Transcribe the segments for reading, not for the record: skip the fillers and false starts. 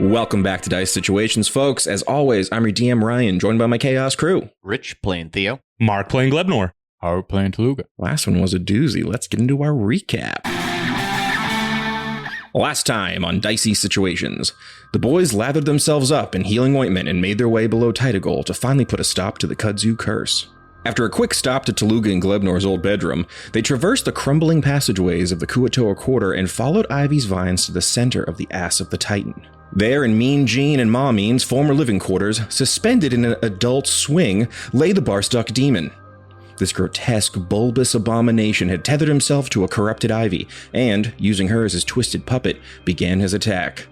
Welcome back to Dicey Situations, folks. As always, I'm your DM, Ryan, joined by my Chaos crew. Rich playing Theo. Mark playing Glebnor. Harout playing Tooluuga. Last one was a doozy. Let's get into our recap. Last time on Dicey Situations, the boys lathered themselves up in healing ointment and made their way below Tidagol to finally put a stop to the kudzu curse. After a quick stop to Tooluuga and Glebnor's old bedroom, they traversed the crumbling passageways of the Kuatoa Quarter and followed Ivy's vines to the center of the Ass of the Titan. There, in Mean Gene and Ma Mean's former living quarters, suspended in an adult swing, lay the Barstuck demon. This grotesque, bulbous abomination had tethered himself to a corrupted Ivy, and, using her as his twisted puppet, began his attack.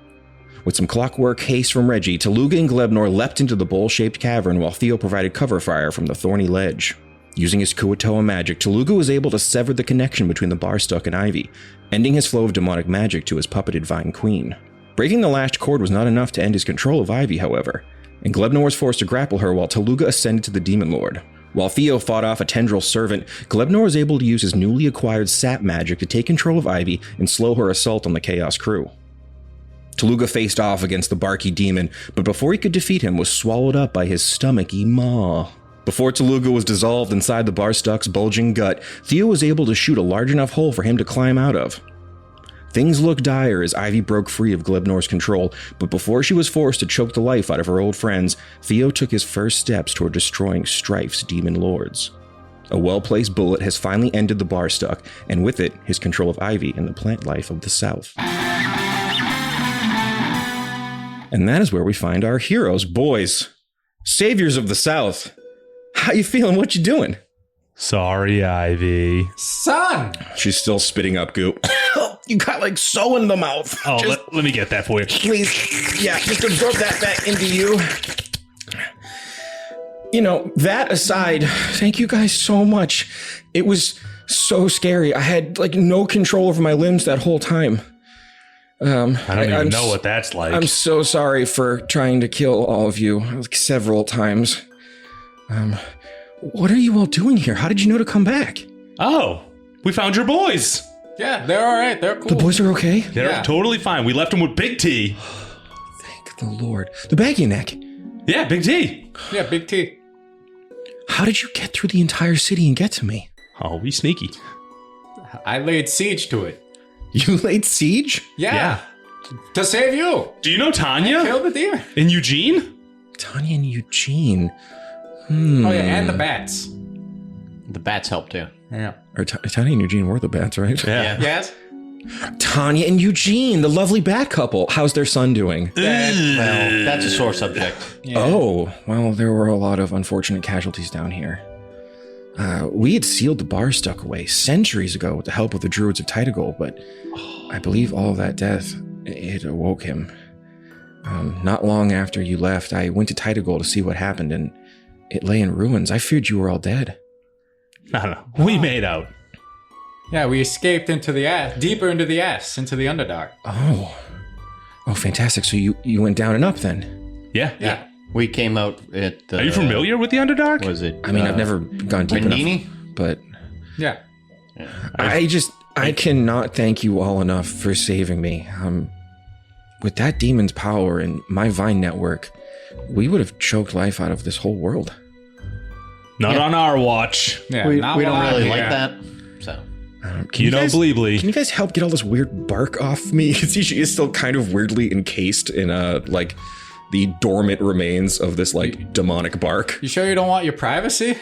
With some clockwork haste from Reggie, Tooluuga and Glebnor leapt into the bowl-shaped cavern while Theo provided cover fire from the thorny ledge. Using his Kuatoa magic, Tooluuga was able to sever the connection between the Barstuck and Ivy, ending his flow of demonic magic to his puppeted Vine Queen. Breaking the lashed cord was not enough to end his control of Ivy, however, and Glebnor was forced to grapple her while Tooluuga ascended to the Demon Lord. While Theo fought off a tendril servant, Glebnor was able to use his newly acquired sap magic to take control of Ivy and slow her assault on the Chaos crew. Tooluuga faced off against the barky demon, but before he could defeat him was swallowed up by his stomachy maw. Before Tooluuga was dissolved inside the Barstuck's bulging gut, Theo was able to shoot a large enough hole for him to climb out of. Things looked dire as Ivy broke free of Glebnor's control, but before she was forced to choke the life out of her old friends, Theo took his first steps toward destroying Strife's demon lords. A well-placed bullet has finally ended the Barstuck, and with it, his control of Ivy and the plant life of the South. And that is where we find our heroes, boys. Saviors of the South. How you feeling? What you doing? Sorry, Ivy. Son! She's still spitting up goop. You got like so in the mouth. Oh, let me get that for you. Please, yeah, just absorb that back into you. You know, that aside, thank you guys so much. It was so scary. I had like no control over my limbs that whole time. I don't even know what that's like. I'm so sorry for trying to kill all of you like several times. What are you all doing here? How did you know to come back? Oh, we found your boys. Yeah, they're all right. They're cool. The boys are okay? They're totally fine. We left them with Big T. Thank the Lord. The baggy neck. Yeah, Big T. Yeah, Big T. How did you get through the entire city and get to me? Oh, we sneaky. I laid siege to it. You laid siege? Yeah. To save you. Do you know Tanya? Kill the demon. And Eugene? Tanya and Eugene. Oh, yeah, and the bats. The bats help too. Yeah. Or Tanya and Eugene were the bats, right? Yeah. Yes? Tanya and Eugene, the lovely bat couple. How's their son doing? Well, that's a sore subject. Yeah. Oh, well, there were a lot of unfortunate casualties down here. We had sealed the Barstuck away centuries ago with the help of the druids of Tidagol, but I believe all of that death, it awoke him. Not long after you left, I went to Tidagol to see what happened, and it lay in ruins. I feared you were all dead. No. We made out. Yeah, we escaped into the ass, deeper into the ass, into the Underdark. Oh, fantastic. So you went down and up then? Yeah. Yeah. We came out at the... Are you familiar with the Underdark? Was it... I mean, I've never gone deep Rindini? enough, but Yeah. I cannot thank you all enough for saving me. With that demon's power and my Vine network, we would have choked life out of this whole world. Not on our watch. Yeah. We not don't while really I'm like here. that, so... You know, Bleebly. Can you guys help get all this weird bark off me? Because she is still kind of weirdly encased in like the dormant remains of this like demonic bark. You sure you don't want your privacy?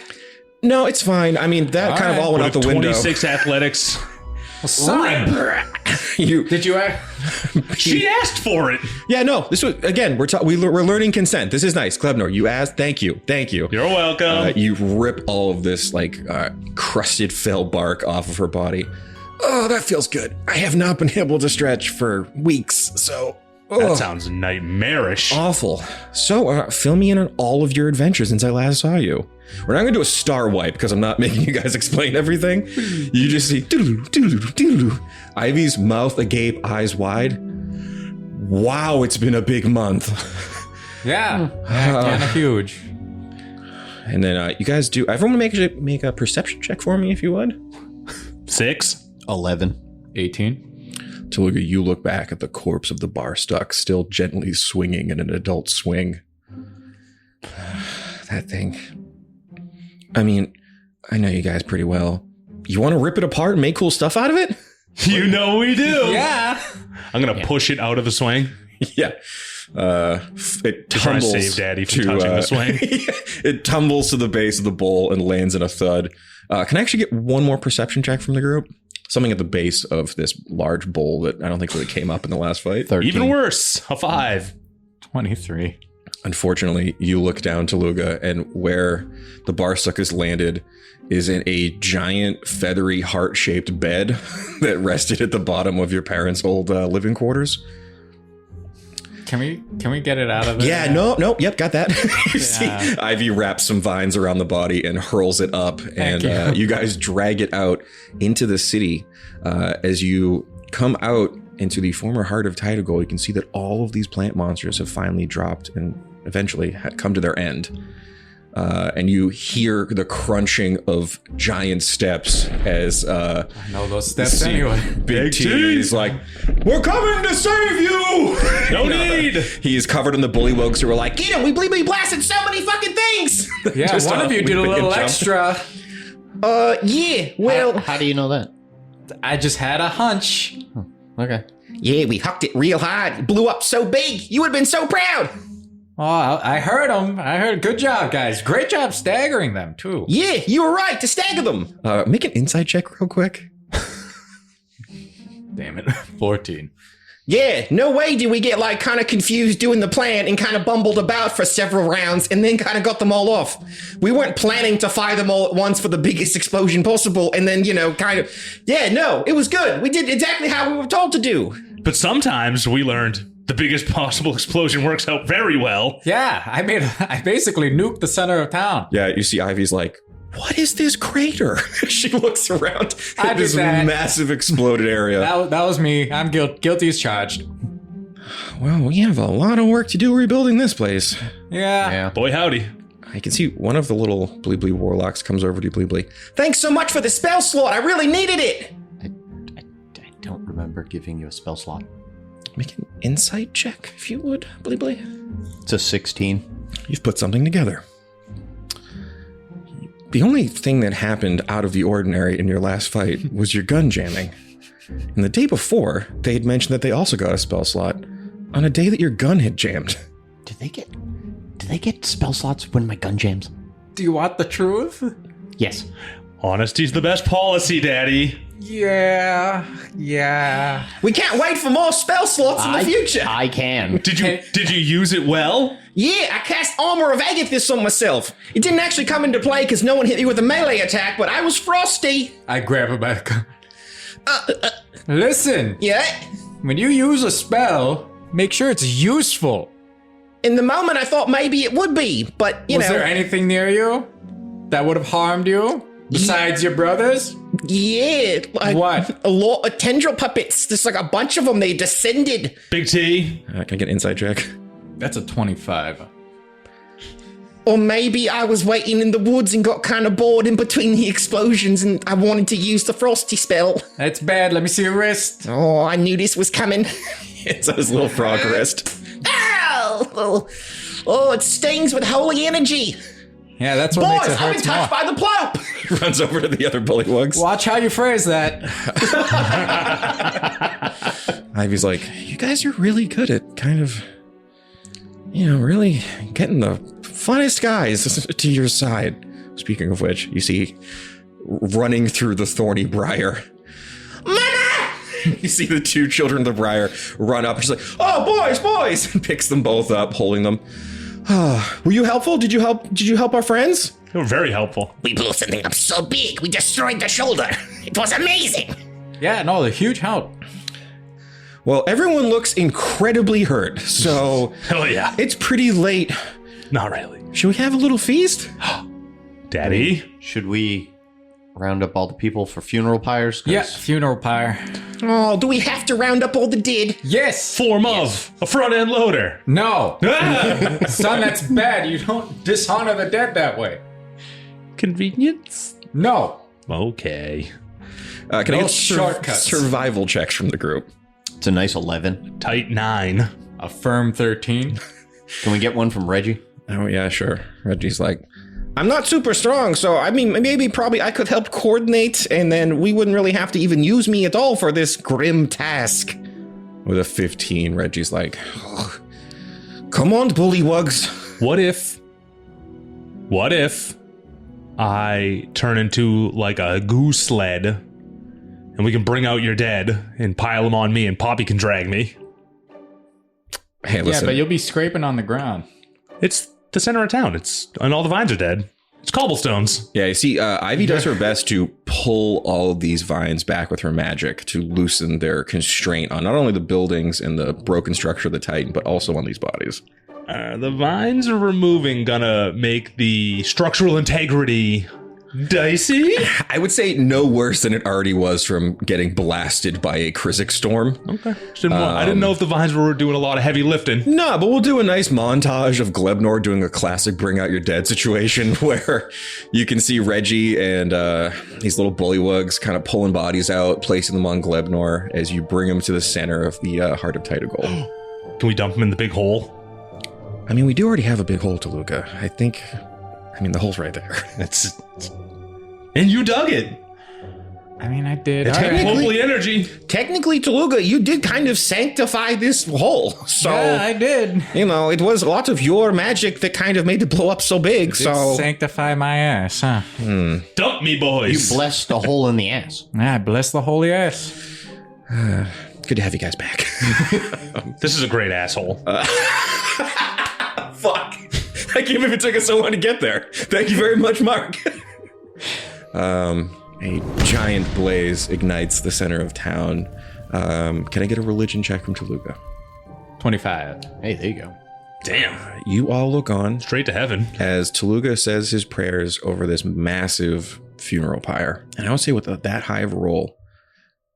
No, it's fine. I mean, that kind of all went out the window. 26 athletics. Well, son, did you? She asked for it. Yeah, no. This was again. We're learning consent. This is nice, Glebnor. You asked. Thank you. You're welcome. You rip all of this like crusted fell bark off of her body. Oh, that feels good. I have not been able to stretch for weeks, so that sounds nightmarish. awful. So, fill me in on all of your adventures since I last saw you. We're not going to do a star wipe because I'm not making you guys explain everything. You just see doodaloo, doodaloo, doodaloo. Ivy's mouth agape, eyes wide. Wow, it's been a big month. Yeah, kind of huge. And then you guys do. Everyone make a perception check for me if you would. 6. 11. 18. Tooluuga, you look back at the corpse of the bar stuck, still gently swinging in an adult swing. That thing. I mean, I know you guys pretty well. You want to rip it apart and make cool stuff out of it? You know we do. Yeah. I'm going to push it out of the swing. Yeah. It Trying to tumbles save Daddy from touching the swing. It tumbles to the base of the bowl and lands in a thud. Can I actually get one more perception check from the group? Something at the base of this large bowl that I don't think really came up in the last fight. 13. Even worse, a 5. 23. Unfortunately, you look down Tooluuga, and where the barsuck has landed is in a giant, feathery, heart-shaped bed that rested at the bottom of your parents' old living quarters. Can we get it out of there? Yeah, no, yep, got that. You see Ivy wraps some vines around the body and hurls it up, and you guys drag it out into the city. As you come out into the former heart of Tidal, you can see that all of these plant monsters have finally dropped and eventually had come to their end. And you hear the crunching of giant steps as I know those steps anyway. Big T is like, "We're coming to save you!" No need. He's covered in the bullywugs who are like, "Get him! We blasted so many fucking things!" Yeah, Just one of you did a leaping and little jumping. extra. Yeah, well... How do you know that? I just had a hunch. Okay. Yeah, we hucked it real hard. It blew up so big. You would have been so proud. Oh, I heard him. I heard. Good job, guys. Great job staggering them, too. Yeah, you were right to stagger them. Make an insight check real quick. Damn it. 14. Yeah, no way did we get like kind of confused doing the plan and kind of bumbled about for several rounds and then kind of got them all off. We weren't planning to fire them all at once for the biggest explosion possible and then, kind of, it was good. We did exactly how we were told to do. But sometimes we learned the biggest possible explosion works out very well. Yeah, I basically nuked the center of town. Yeah, you see Ivy's like, what is this crater? She looks around I at this did that. massive exploded area. That was me. I'm guilty as charged. Well, we have a lot of work to do rebuilding this place. Yeah. Boy, howdy. I can see one of the little Bleebly warlocks comes over to Bleebly. Thanks so much for the spell slot. I really needed it. I don't remember giving you a spell slot. Make an insight check, if you would, Bleebly. It's a 16. You've put something together. The only thing that happened out of the ordinary in your last fight was your gun jamming. And the day before, they had mentioned that they also got a spell slot on a day that your gun had jammed. Did they get spell slots when my gun jams? Do you want the truth? Yes. Honesty's the best policy, Daddy. Yeah. We can't wait for more spell slots in the future. I can. Did you use it well? Yeah, I cast Armor of Agathis on myself. It didn't actually come into play because no one hit me with a melee attack, but I was frosty. I grab him by the gun. Listen, Yeah? when you use a spell, make sure it's useful. In the moment, I thought maybe it would be, but, Was there anything near you that would have harmed you? Besides your brothers? Yeah. What? A lot of tendril puppets. There's like a bunch of them. They descended. Big T. Can I get an insight check? That's a 25. Or maybe I was waiting in the woods and got kind of bored in between the explosions and I wanted to use the frosty spell. That's bad. Let me see your wrist. Oh, I knew this was coming. It's his little frog wrist. Ow! Oh, it stings with holy energy. Yeah, that's what Boys, makes it I've been hurt touched more. by the Ploop! He runs over to the other bullywugs. Watch how you phrase that. Ivy's like, you guys are really good at kind of, really getting the funnest guys to your side. Speaking of which, you see running through the thorny briar. Mama! You see the two children of the briar run up. She's like, oh, boys! And picks them both up, holding them. Were you helpful? Did you help our friends? They were very helpful. We blew something up so big, we destroyed the shoulder. It was amazing. Yeah, no, the huge help. Well, everyone looks incredibly hurt, so Hell yeah. it's pretty late. Not really. Should we have a little feast? Daddy? Should we round up all the people for funeral pyres? 'Cause Yeah, funeral pyre. Oh, do we have to round up all the dead? Yes. Form of a front end loader. No. Ah! Son, that's bad. You don't dishonor the dead that way. Convenience? No. Okay. Can I No get shortcuts. survival checks from the group? It's a nice 11. Tight 9. A firm 13. Can we get one from Reggie? Oh, yeah, sure. Reggie's like, I'm not super strong, so I mean, probably I could help coordinate, and then we wouldn't really have to even use me at all for this grim task. With a 15, Reggie's like, oh, come on, bullywugs. What if I turn into like a goose sled and we can bring out your dead and pile them on me and Poppy can drag me? Hey, listen. Yeah, but you'll be scraping on the ground. It's the center of town. And all the vines are dead. It's cobblestones. Yeah, you see, Ivy does her best to pull all of these vines back with her magic to loosen their constraint on not only the buildings and the broken structure of the Titan, but also on these bodies. The vines are removing gonna make the structural integrity dicey? I would say no worse than it already was from getting blasted by a Krizik storm. Okay. I didn't know if the vines were doing a lot of heavy lifting. No, but we'll do a nice montage of Glebnor doing a classic Bring Out Your Dead situation where you can see Reggie and these little bullywugs kind of pulling bodies out, placing them on Glebnor as you bring him to the center of the Heart of Tidagol. Can we dump him in the big hole? I mean, we do already have a big hole, Tooluuga. The hole's right there. And you dug it. I mean, I did. Technically, energy. Technically, Tooluuga, you did kind of sanctify this hole. So, yeah, I did. It was a lot of your magic that kind of made it blow up so big. So sanctify my ass, huh? Dump me, boys. You blessed the hole in the ass. Yeah, bless the holy ass. Good to have you guys back. This is a great asshole. Fuck. I can't believe it took us so long to get there. Thank you very much, Mark. A giant blaze ignites the center of town. Can I get a religion check from Tooluuga? 25. Hey, there you go. Damn. You all look on Straight to heaven. as Tooluuga says his prayers over this massive funeral pyre. And I would say with that high of a roll,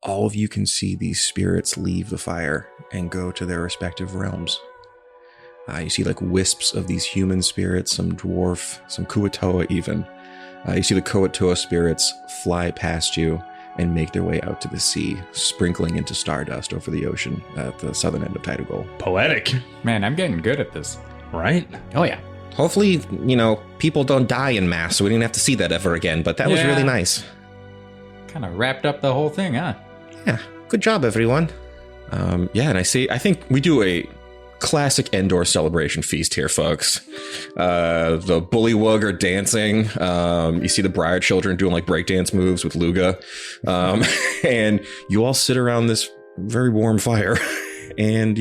all of you can see these spirits leave the fire and go to their respective realms. You see like wisps of these human spirits, some dwarf, some Kuatoa even. You see the Kuatoa spirits fly past you and make their way out to the sea, sprinkling into stardust over the ocean at the southern end of Tidagol. Poetic. Man, I'm getting good at this. Right? Oh, yeah. Hopefully, people don't die in mass, so we didn't have to see that ever again, but that was really nice. Kind of wrapped up the whole thing, huh? Yeah, good job, everyone. And I think we do a classic Endor celebration feast here, folks. The bullywug are dancing. You see the Briar children doing like breakdance moves with Luga. And you all sit around this very warm fire and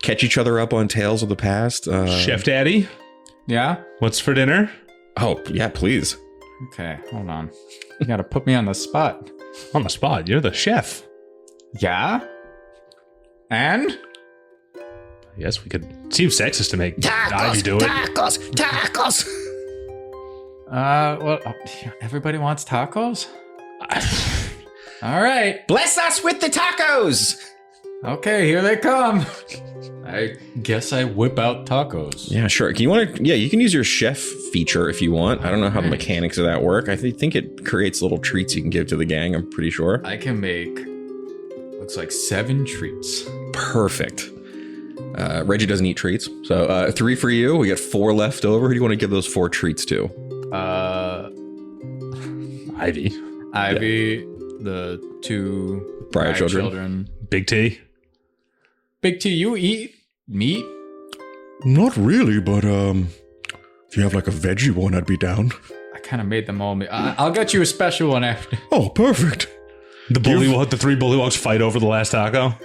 catch each other up on tales of the past. Chef Daddy, Yeah? what's for dinner? Oh, yeah, please. Okay, hold on. You gotta put me on the spot. On the spot. You're the chef. Yeah? And? Yes, we could. Seems sexist to make Ivy Tacos, do it. tacos. Well, everybody wants tacos? All right. Bless us with the tacos! Okay, here they come. I guess I whip out tacos. Yeah, sure. You can use your chef feature if you want. I don't know how the mechanics of that work. I think it creates little treats you can give to the gang, I'm pretty sure. I can make, looks like 7 treats. Perfect. Reggie doesn't eat treats, so 3 for you. We get 4 left over. Who do you want to give those 4 treats to? Ivy. The 2 Briar children. Big T. Big T, you eat meat? Not really, but if you have like a veggie one, I'd be down. I kind of made them all meat. I'll get you a special one after. Oh, perfect. The 3 bullywugs fight over the last taco.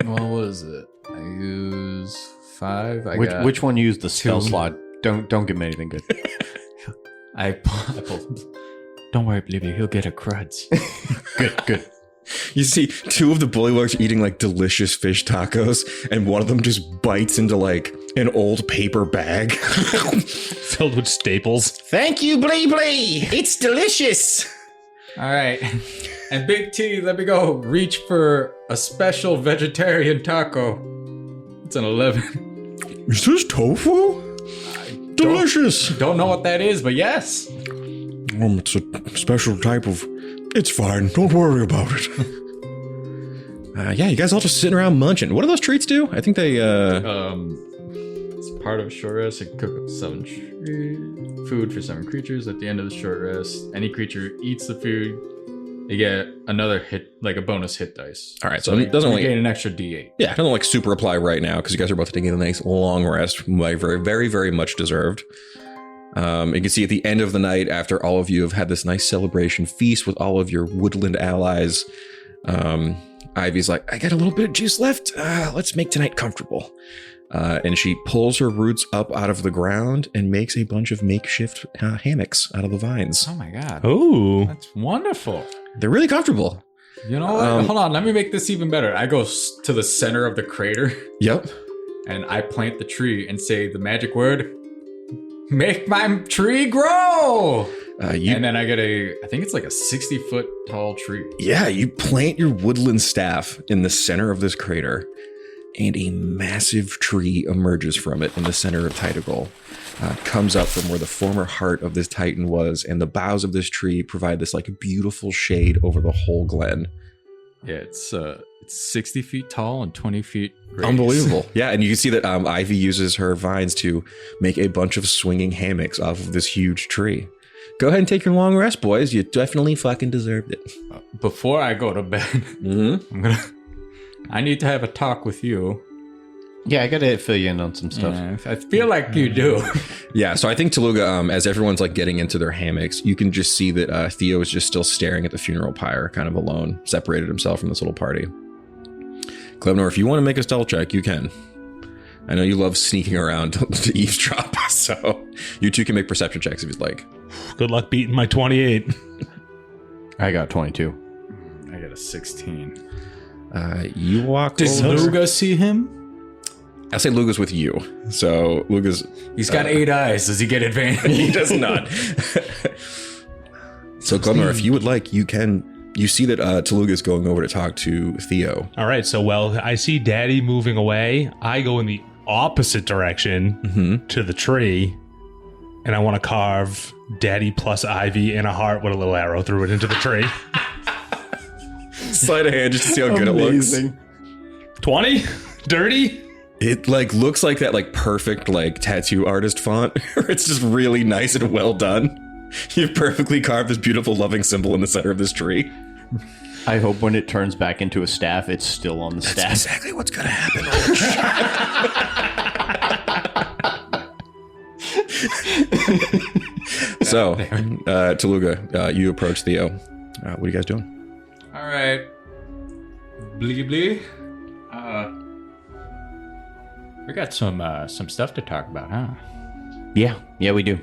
What was it? I use 5. Which one used the spell 2. slot? Don't give him anything good. I pulled. Don't worry, Blibby. He'll get a cruds. Good. You see 2 of the bullywugs eating like delicious fish tacos, and one of them just bites into like an old paper bag. Filled with staples. Thank you, Blee Blee. It's delicious. All right. And Big T, let me go reach for a special vegetarian taco. It's an 11. Is this tofu? Delicious. Don't know what that is, but yes. It's a special type of... It's fine. Don't worry about it. Yeah, you guys all just sitting around munching. What do those treats do? I think they, It's part of a short rest. It cook up food for 7 creatures. At the end of the short rest, any creature eats the food, they get another hit, like a bonus hit dice. All right, so it doesn't gain an extra D8. Yeah, it doesn't like super apply right now because you guys are both taking a nice long rest, like very, very, very much deserved. You can see at the end of the night, after all of you have had this nice celebration feast with all of your woodland allies, Ivy's like, I got a little bit of juice left. Let's make tonight comfortable. And she pulls her roots up out of the ground and makes a bunch of makeshift hammocks out of the vines. Oh my god. Oh, That's wonderful. They're really comfortable. You know what? Hold on, let me make this even better. I go to the center of the crater Yep. and I plant the tree and say the magic word, make my tree grow. And then I get I think it's like a 60-foot tall tree. Yeah, you plant your woodland staff in the center of this crater, and a massive tree emerges from it in the center of Titagol. Comes up from where the former heart of this titan was, and the boughs of this tree provide this like beautiful shade over the whole glen. Yeah, it's 60 feet tall and 20 feet raised. Unbelievable. Yeah, and you can see that Ivy uses her vines to make a bunch of swinging hammocks off of this huge tree. Go ahead and take your long rest, boys. You definitely fucking deserved it. Before I go to bed, I need to have a talk with you. Yeah, I gotta fill you in on some stuff. Yeah, I feel like you do. Yeah, so I think Tooluuga, as everyone's like getting into their hammocks, you can just see that Theo is just still staring at the funeral pyre, kind of alone, separated himself from this little party. Glebnor, if you want to make a stealth check, you can. I know you love sneaking around to eavesdrop, so you two can make perception checks if you'd like. good luck beating my 28. I got 22. I got a 16. You walk Does over. Luga see him? I'll say Luga's with you. So Luga's... He's got 8 eyes. Does he get advantage? He does not. So Glebnor, if you would like, you can... You see that Tooluuga's going over to talk to Theo. All right, so I see Daddy moving away. I go in the opposite direction to the tree, and I want to carve Daddy plus Ivy in a heart with a little arrow through it into the tree. Sleight of hand just to see how good it looks. 20? Dirty? It like looks like that like perfect like tattoo artist font. It's just really nice and well done. You've perfectly carved this beautiful loving symbol in the center of this tree. I hope when it turns back into a staff, it's still on the That's staff. exactly what's gonna happen. So, Tooluuga, you approach Theo. What are you guys doing? All right. Blee blee. We got some stuff to talk about, huh? Yeah, we do.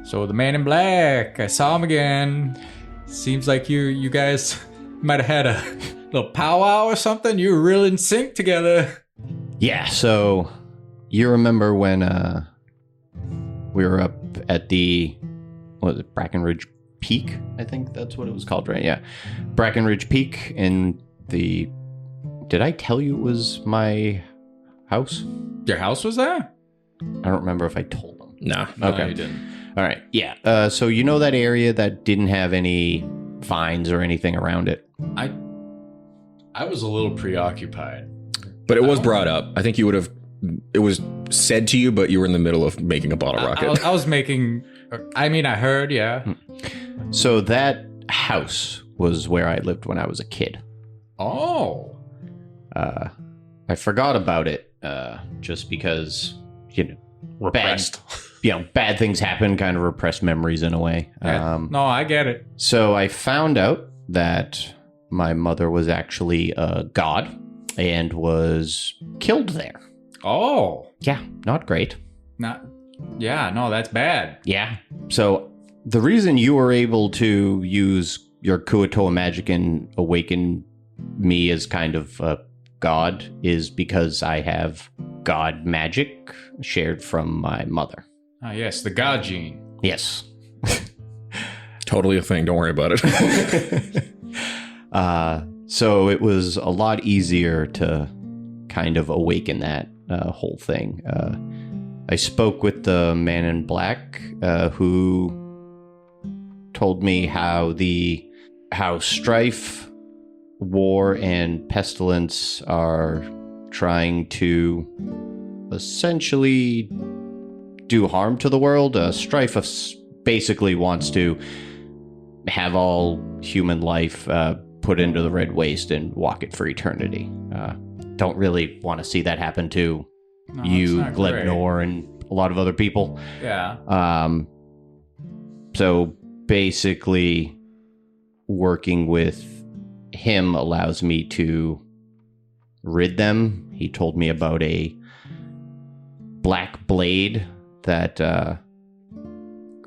So the man in black, I saw him again. Seems like you guys might have had a little powwow or something. You were real in sync together. Yeah, so you remember when we were up at the, what was it, Brackenridge Peak? I think that's what it was called, right? Yeah. Brackenridge Peak in the... Did I tell you it was my house? Your house was there? I don't remember if I told them. Nah. Okay. No, you didn't. All right. Yeah. So you know that area that didn't have any vines or anything around it? I was a little preoccupied. But it was brought up. I think you would have... It was said to you, but you were in the middle of making a bottle rocket. I was making... I mean, I heard, yeah. So that house was where I lived when I was a kid. Oh. I forgot about it just because, Repressed. bad things happen, kind of repressed memories in a way. Yeah. No, I get it. So I found out that my mother was actually a god and was killed there. Oh. Yeah, not great. Yeah, no, that's bad. Yeah. So the reason you were able to use your Kuatoa magic and awaken me as kind of a god is because I have god magic shared from my mother. Ah, yes, the god gene. Yes. Totally a thing. Don't worry about it. So it was a lot easier to kind of awaken that whole thing. I spoke with the man in black who told me how strife war and pestilence are trying to essentially do harm to the world. Strife basically wants to have all human life put into the red waste and walk it for eternity. Don't really want to see that happen to you, Glebnor, and a lot of other people. Yeah. So basically, working with him allows me to rid them. He told me about a black blade that the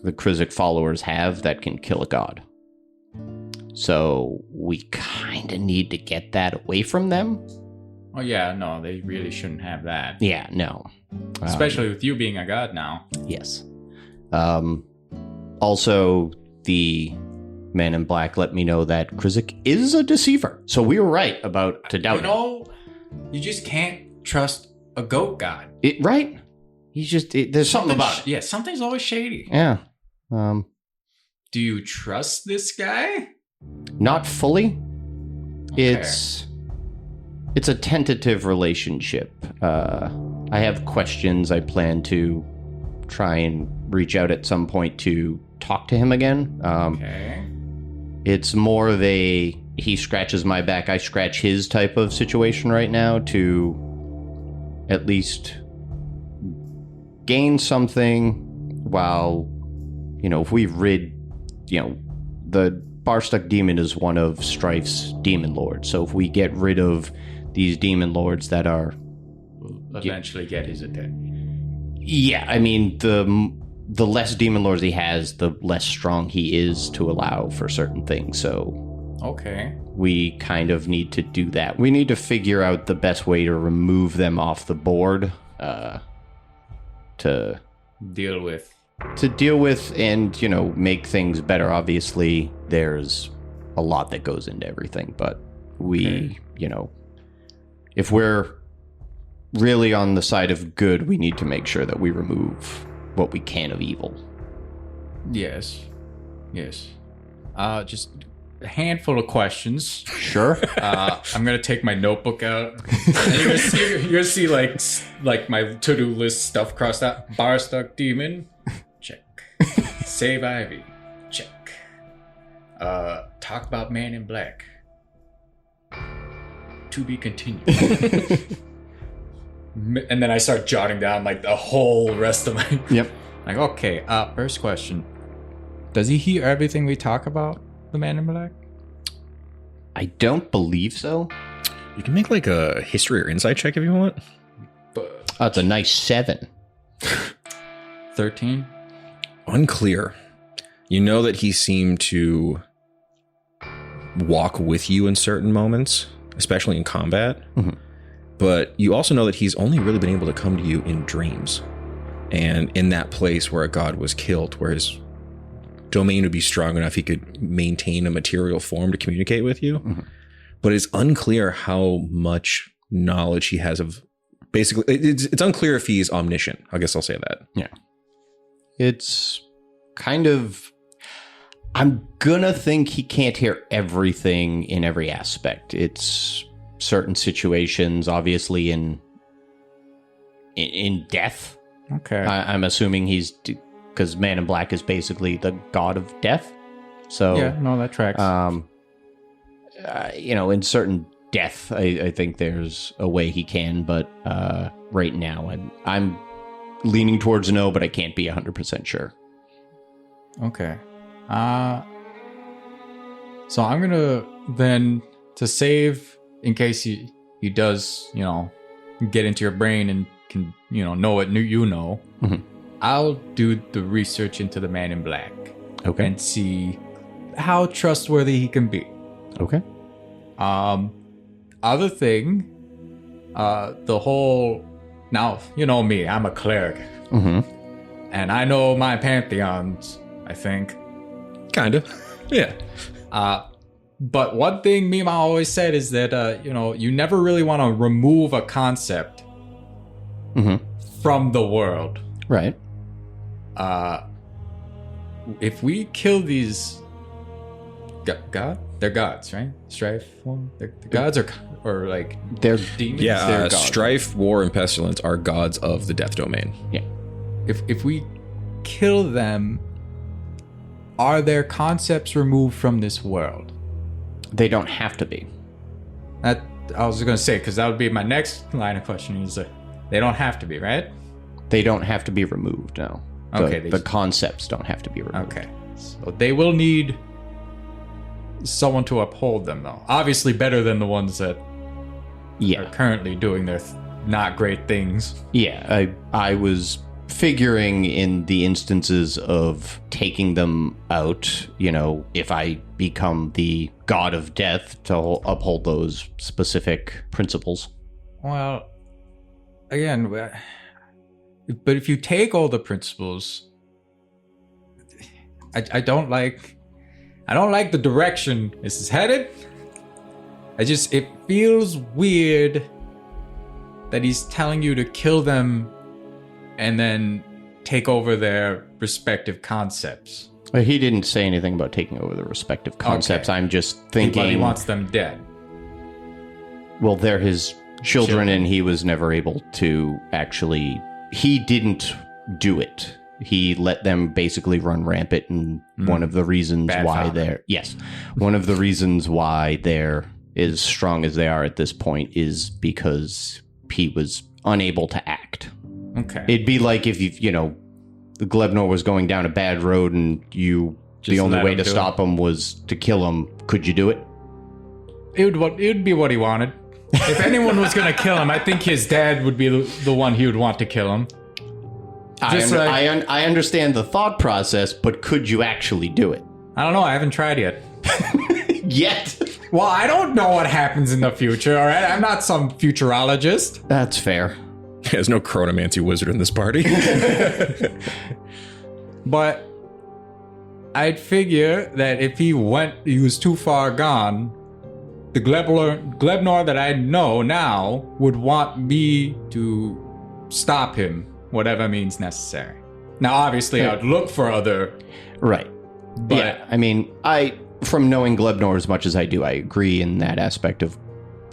Krizik followers have that can kill a god. So we kind of need to get that away from them. Oh yeah, no, they really shouldn't have that. Yeah, no. Especially with you being a god now. Yes. Also, the Man in Black let me know that Krizik is a deceiver. So we were right about to doubt him. You just can't trust a goat god. Right? He's just, there's something about it. Yeah, something's always shady. Yeah. Do you trust this guy? Not fully. Okay. It's a tentative relationship. I have questions. I plan to try and reach out at some point to talk to him again. Okay. It's more of a he scratches my back, I scratch his type of situation right now to at least gain something while, if we rid, the Barstuck demon is one of Strife's demon lords. So if we get rid of these demon lords that are... Eventually get his attention. Yeah, I mean, the less demon lords he has, the less strong he is to allow for certain things. So... Okay. We kind of need to do that. We need to figure out the best way to remove them off the board to deal with and, make things better. Obviously, there's a lot that goes into everything, but we, if we're really on the side of good, we need to make sure that we remove what we can of evil. Yes. Just a handful of questions. Sure. I'm gonna take my notebook out. And you're gonna see like my to-do list stuff crossed out. Barstuck demon, check. Save Ivy, check. Talk about Man in Black. To be continued. And then I start jotting down like the whole rest of my. Yep. Like, okay. First question. Does he hear everything we talk about the Man in Black? I don't believe so. You can make like a history or insight check if you want. That's a nice 7. 13. Unclear. You know that he seemed to walk with you in certain moments, especially in combat. Mm-hmm. But you also know that he's only really been able to come to you in dreams. And in that place where a god was killed, where his domain would be strong enough, he could maintain a material form to communicate with you. Mm-hmm. But it's unclear how much knowledge he has of... Basically, it's unclear if he's omniscient. I guess I'll say that. Yeah. It's kind of... I'm gonna think he can't hear everything in every aspect. It's certain situations, obviously in death. Okay. I'm assuming he's... Because Man in Black is basically the god of death. So... Yeah, no, that tracks. In certain death, I think there's a way he can, but right now I'm leaning towards no, but I can't be 100% sure. Okay. So I'm gonna then, to save in case he does, get into your brain and can, know what you know, mm-hmm. I'll do the research into the Man in Black. Okay. And see how trustworthy he can be. Okay. Other thing, the whole... Now, you know me, I'm a cleric. Mm-hmm. And I know my pantheons, I think. Kind of. Yeah. But one thing Mima always said is that, you never really want to remove a concept mm-hmm. from the world. Right. If we kill these God? They're gods, right? Strife one? They're gods or like They're demons? Yeah, They're gods. strife, war, and pestilence are gods of the death domain. Yeah. If we kill them, are their concepts removed from this world? They don't have to be. That I was gonna say, because that would be my next line of questioning. Is they don't have to be, right? They don't have to be removed, no. Okay, The concepts don't have to be removed. Okay. So they will need someone to uphold them, though. Obviously, better than the ones that Yeah. are currently doing their not great things. Yeah, I was figuring in the instances of taking them out, if I become the god of death to uphold those specific principles. Well, again, but if you take all the principles, I don't like the direction this is headed. It feels weird that he's telling you to kill them and then take over their respective concepts. But he didn't say anything about taking over the respective concepts. Okay. I'm just But thinking, he wants them dead. well, they're his children, and he was never able to actually... He didn't do it. He let them basically run rampant, and one of the reasons Bad why father. they're... Yes. One of the reasons why they're as strong as they are at this point is because he was unable to act. Okay. It'd be like if the Glebnor was going down a bad road and the Just only let way him to do stop him was to kill him. Could you do it? It would be what he wanted. If anyone was gonna kill him, I think his dad would be the one he would want to kill him. I understand the thought process, but could you actually do it? I don't know. I haven't tried yet. Yet. Well, I don't know what happens in the future. All right, I'm not some futurologist. That's fair. There's no chronomancy wizard in this party. But I'd figure that if he was too far gone, the Glebnor that I know now would want me to stop him, whatever means necessary. Now, obviously, I'd look for other... Right. But Yeah. I mean, from knowing Glebnor as much as I do, I agree in that aspect of,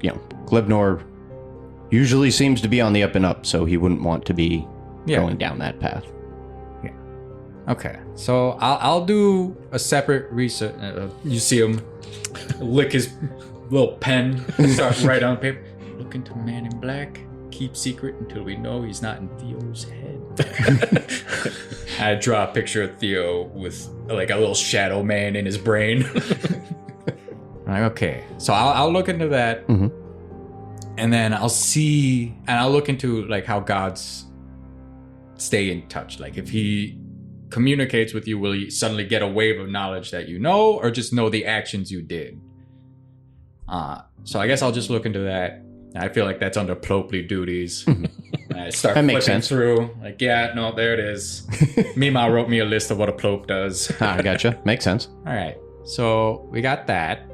Glebnor usually seems to be on the up and up, so he wouldn't want to be going down that path. Okay, so I'll do a separate research. You see him lick his little pen, start right on paper. Look into Man in Black. Keep secret until we know he's not in Theo's head. I draw a picture of Theo with like a little shadow man in his brain. Like, okay, so I'll look into that, and then I'll look into like how gods stay in touch. Like if he communicates with you, will you suddenly get a wave of knowledge that you know, or just know the actions you did? So I guess I'll just look into that. I feel like that's under Ploopploopleen duties. I start That makes flipping sense. through, like, yeah, no, there it is. Mima wrote me a list of what a Ploop does. I gotcha. Makes sense. All right, so we got that.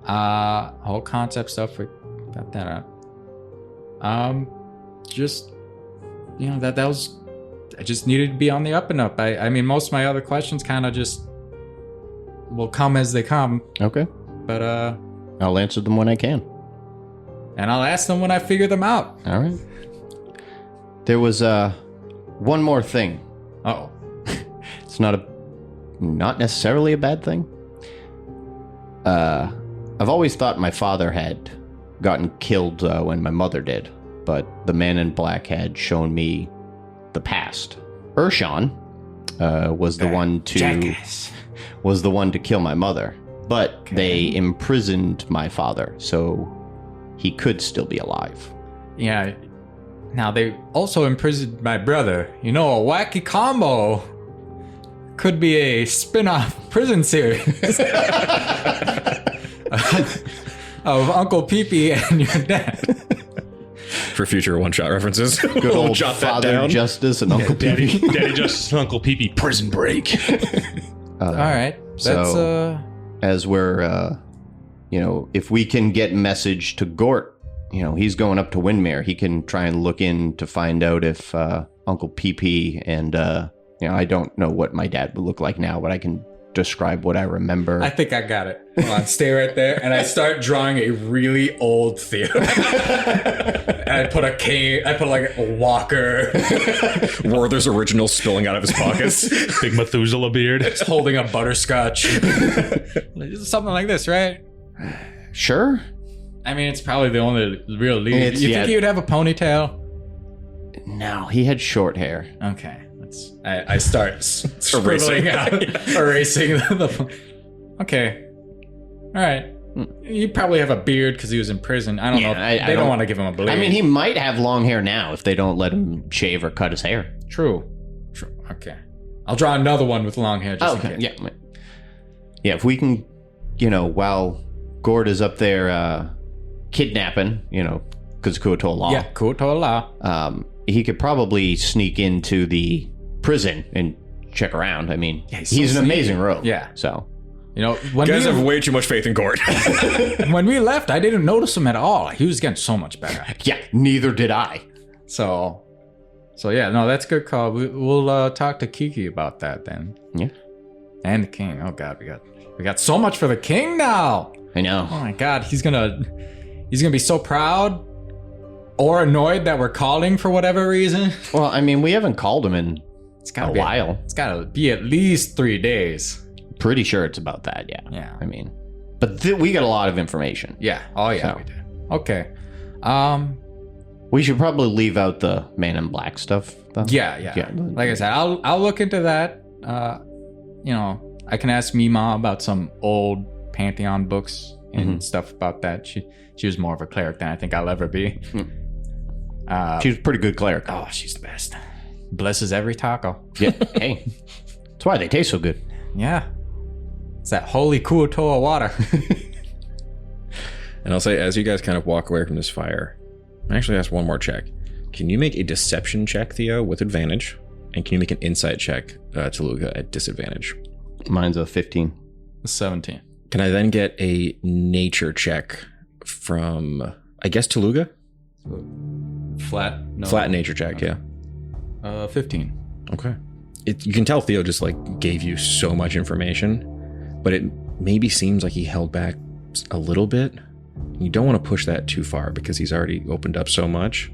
Whole concept stuff, we got that out. Just, that was... I just needed to be on the up and up. I mean, most of my other questions kind of just will come as they come. Okay. But, I'll answer them when I can. and I'll ask them when I figure them out. All right. There was one more thing. Uh-oh. It's not necessarily a bad thing. I've always thought my father had gotten killed when my mother did, but the Man in Black had shown me the past. Urshan was the one to kill my mother, but they imprisoned my father, so he could still be alive. Yeah. Now, they also imprisoned my brother. A wacky combo. Could be a spin-off prison series. of Uncle Pee-Pee and your dad. For future one-shot references. Good old Jot that Father down. Justice and Uncle Daddy, Pee-Pee. Daddy Justice and Uncle Pee-Pee prison break. All right. That's, So- As we're, if we can get message to Gort, he's going up to Windmere. He can try and look in to find out if Uncle Pee-Pee and, I don't know what my dad would look like now, but I can describe what I remember. I think I got it. Hold on, stay right there. And I start drawing a really old Theo. And I put a cane, I put like a walker. Werther's original spilling out of his pockets. Big Methuselah beard. It's holding a butterscotch. Something like this, right? Sure. I mean, it's probably the only real lead. It's- You yeah. think he would have a ponytail? No, he had short hair. Okay. I start scribbling out, erasing the. Okay. All right. He'd probably have a beard because he was in prison. I don't know. They don't want to give him a blade. I mean, he might have long hair now if they don't let him shave or cut his hair. True. Okay. I'll draw another one with long hair. Just in case. Yeah. Yeah, if we can, while Gord is up there kidnapping, because Kuatoa Yeah, Kuatoa. he could probably sneak into the prison and check around. I mean, Yeah, he's he's so an sneaky. amazing rogue. Yeah. So, When You guys we, have way too much faith in Gord. when we left, I didn't notice him at all. He was getting so much better. yeah, neither did I. So yeah, no, that's a good call. We'll talk to Kiki about that then. Yeah. And the king. Oh god, we got so much for the king now. I know. Oh my god, he's gonna be so proud or annoyed that we're calling for whatever reason. Well, I mean, we haven't called him in It's a gotta be while. It's gotta be at least 3 days. Pretty sure it's about that, yeah. Yeah. I mean, but we got a lot of information. Yeah. Oh yeah, So. we did. Okay. We should probably leave out the Man in Black stuff, though. Yeah. Like I said, I'll look into that. I can ask Mima about some old Pantheon books and stuff about that. She was more of a cleric than I think I'll ever be. She was a pretty good cleric. Oh, she's the best. Blesses every taco. Yeah. Hey, that's why they taste so good. Yeah. It's that holy Kuatoa water. And I'll say, as you guys kind of walk away from this fire, I actually ask one more check. Can you make a deception check, Theo, with advantage? And can you make an insight check, Tooluuga, at disadvantage? Mine's a 15. 17. Can I then get a nature check from, I guess, Tooluuga? Flat. No. Flat nature check, yeah. 15. Okay. You can tell Theo just gave you so much information, but it maybe seems like he held back a little bit. You don't want to push that too far because he's already opened up so much.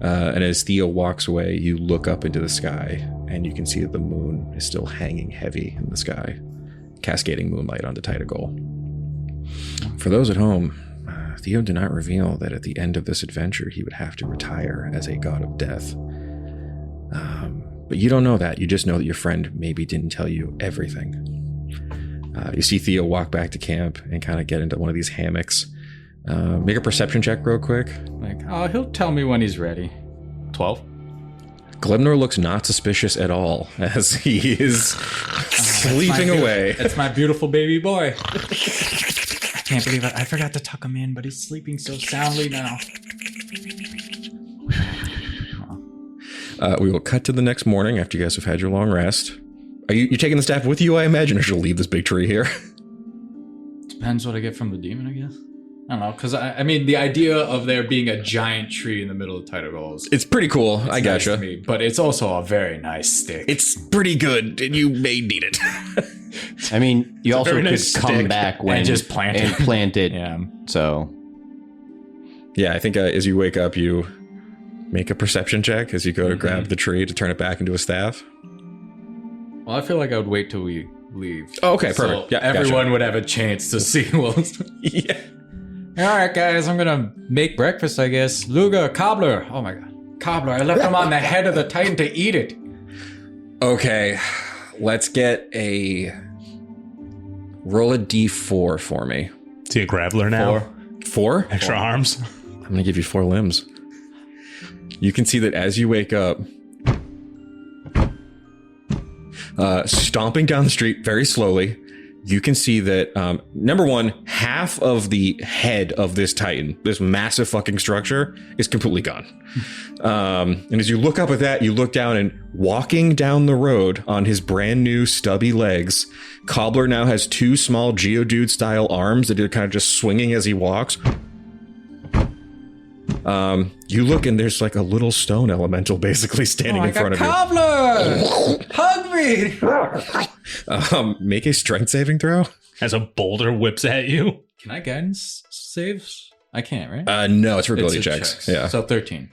And as Theo walks away, you look up into the sky and you can see that the moon is still hanging heavy in the sky, cascading moonlight onto Tidagol. For those at home, Theo did not reveal that at the end of this adventure he would have to retire as a god of death. But you don't know that. You just know that your friend maybe didn't tell you everything. You see Theo walk back to camp and kind of get into one of these hammocks. Make a perception check real quick. He'll tell me when he's ready. 12. Glebnor looks not suspicious at all as he is sleeping away. That's my beautiful baby boy. I can't believe it. I forgot to tuck him in, but he's sleeping so soundly now. We will cut to the next morning after you guys have had your long rest. Are you taking the staff with you, I imagine, or should I leave this big tree here? Depends what I get from the demon, I guess. I don't know, because I mean, the idea of there being a giant tree in the middle of Tidagol is It's pretty cool. I nice gotcha. to me, but it's also a very nice stick. It's pretty good, and you may need it. I mean, you also very could nice come stick. back when And just plant it. and plant it. Yeah. So Yeah, I think as you wake up, you make a perception check as you go to grab the tree to turn it back into a staff. Well, I feel like I would wait till we leave. Oh, okay, So perfect. Yeah, everyone would have a chance to see what. Yeah. All right, guys, I'm gonna make breakfast, I guess. Luga, Cobbler. Oh my god, Cobbler! I left him on the head of the Titan to eat it. Okay, let's get roll a d4 for me. See a Graveler now? 4? Extra arms? I'm gonna give you 4 limbs. You can see that as you wake up, stomping down the street very slowly, you can see that, number one, half of the head of this Titan, this massive fucking structure, is completely gone. And as you look up at that, you look down, and walking down the road on his brand new stubby legs, Cobbler now has 2 small Geodude style arms that are kind of just swinging as he walks. You look, and there's like a little stone elemental basically standing in front of you. Cobbler, hug me. Make a strength saving throw. As a boulder whips at you. Can I guidance saves? I can't, right? No, it's for It's ability a checks. Yeah. So 13.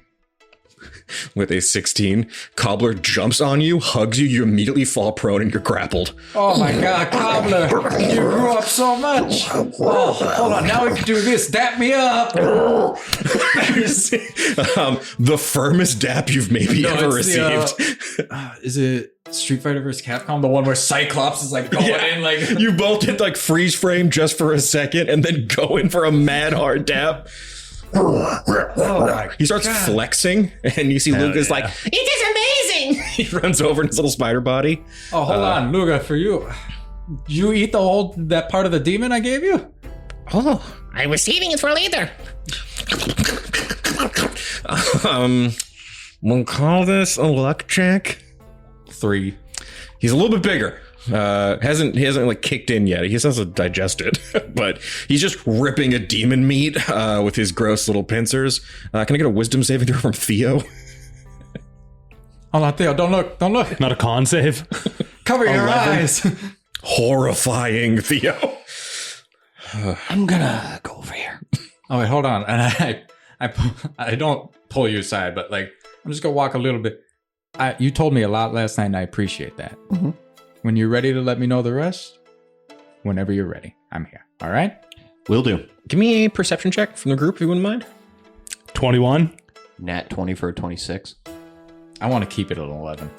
With a 16, Cobbler jumps on you, hugs you, you immediately fall prone, and you're grappled. Oh my God, Cobbler! You grew up so much. Oh, hold on. Now we can do this. Dap me up. The firmest dap you've maybe ever received. Is it Street Fighter vs. Capcom? The one where Cyclops is like going in like. You both hit like freeze frame just for a second, and then go in for a mad hard dap. He starts flexing, and you see Luga's like, It is amazing! he runs over in his little spider body. Oh, hold on, Luga, for you. You eat that part of the demon I gave you? Oh, I was saving it for later. We'll call this a luck check. 3. He's a little bit bigger. He hasn't like kicked in yet. He still hasn't digested, but he's just ripping a demon meat with his gross little pincers. Can I get a wisdom saving throw from Theo? Hold on, Theo, don't look. Not a con save. Cover your 11. eyes. Horrifying, Theo. I'm gonna go over here. Oh wait, hold on. And I don't pull you aside, but like I'm just gonna walk a little bit. You told me a lot last night, and I appreciate that. Mm-hmm. When you're ready to let me know the rest, whenever you're ready, I'm here. All right? Will do. Give me a perception check from the group, if you wouldn't mind. 21. Nat 20 for a 26. I want to keep it at 11.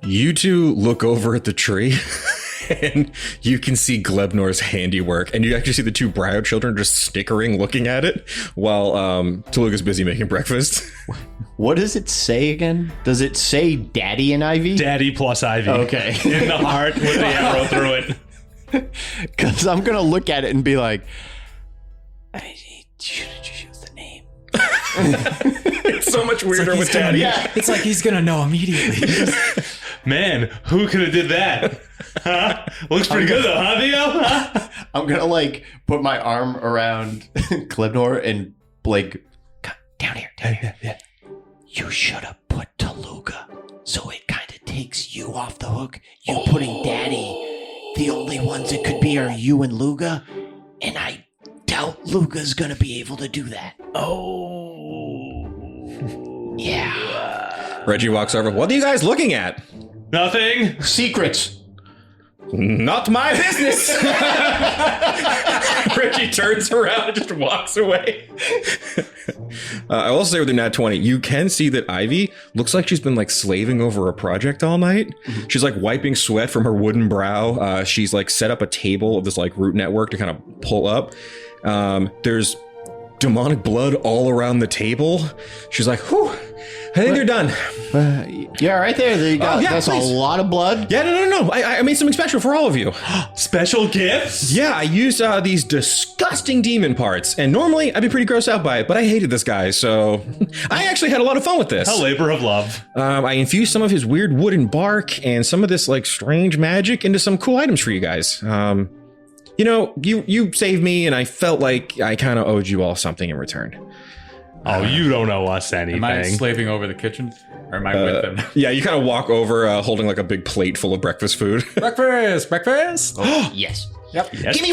You two look over at the tree, and you can see Glebnor's handiwork, and you actually see the two Brio children just snickering, looking at it, while Tooluuga's busy making breakfast. What does it say again? Does it say Daddy and Ivy? Daddy plus Ivy. Okay. In the heart with the arrow through it. Because I'm going to look at it and be like, I shouldn't just use the name. It's so much weirder with Daddy. Yeah, it's like he's gonna know immediately. Man, who could have did that? Huh? Looks pretty good though, huh, Theo? Huh? I'm going to like put my arm around Glebnor and like, Down here. Yeah. You should have put Tooluuga, so it kind of takes you off the hook. You putting Daddy, the only ones it could be are you and Luga, and I doubt Luga's gonna be able to do that. Oh. Yeah. Reggie walks over. What are you guys looking at? Nothing. secrets. Not my business. Reggie turns around and just walks away. I will say with the nat 20, you can see that Ivy looks like she's been like slaving over a project all night. She's like wiping sweat from her wooden brow. She's like set up a table of this like root network to kind of pull up. There's demonic blood all around the table. She's like, whew, I think they're done. Yeah, right there. There you go. Oh, yeah, That's please. a lot of blood. Yeah, no. I made something special for all of you. Special gifts? Yeah, I used these disgusting demon parts, and normally I'd be pretty grossed out by it, but I hated this guy, so I actually had a lot of fun with this. A labor of love. I infused some of his weird wooden bark and some of this like strange magic into some cool items for you guys. You know, you saved me, and I felt like I kind of owed you all something in return. Oh, you don't owe us anything. Am I slaving over the kitchen? Or am I with them? Yeah, you kind of walk over holding like a big plate full of breakfast food. Breakfast! Yes. Yep. Yes. Give me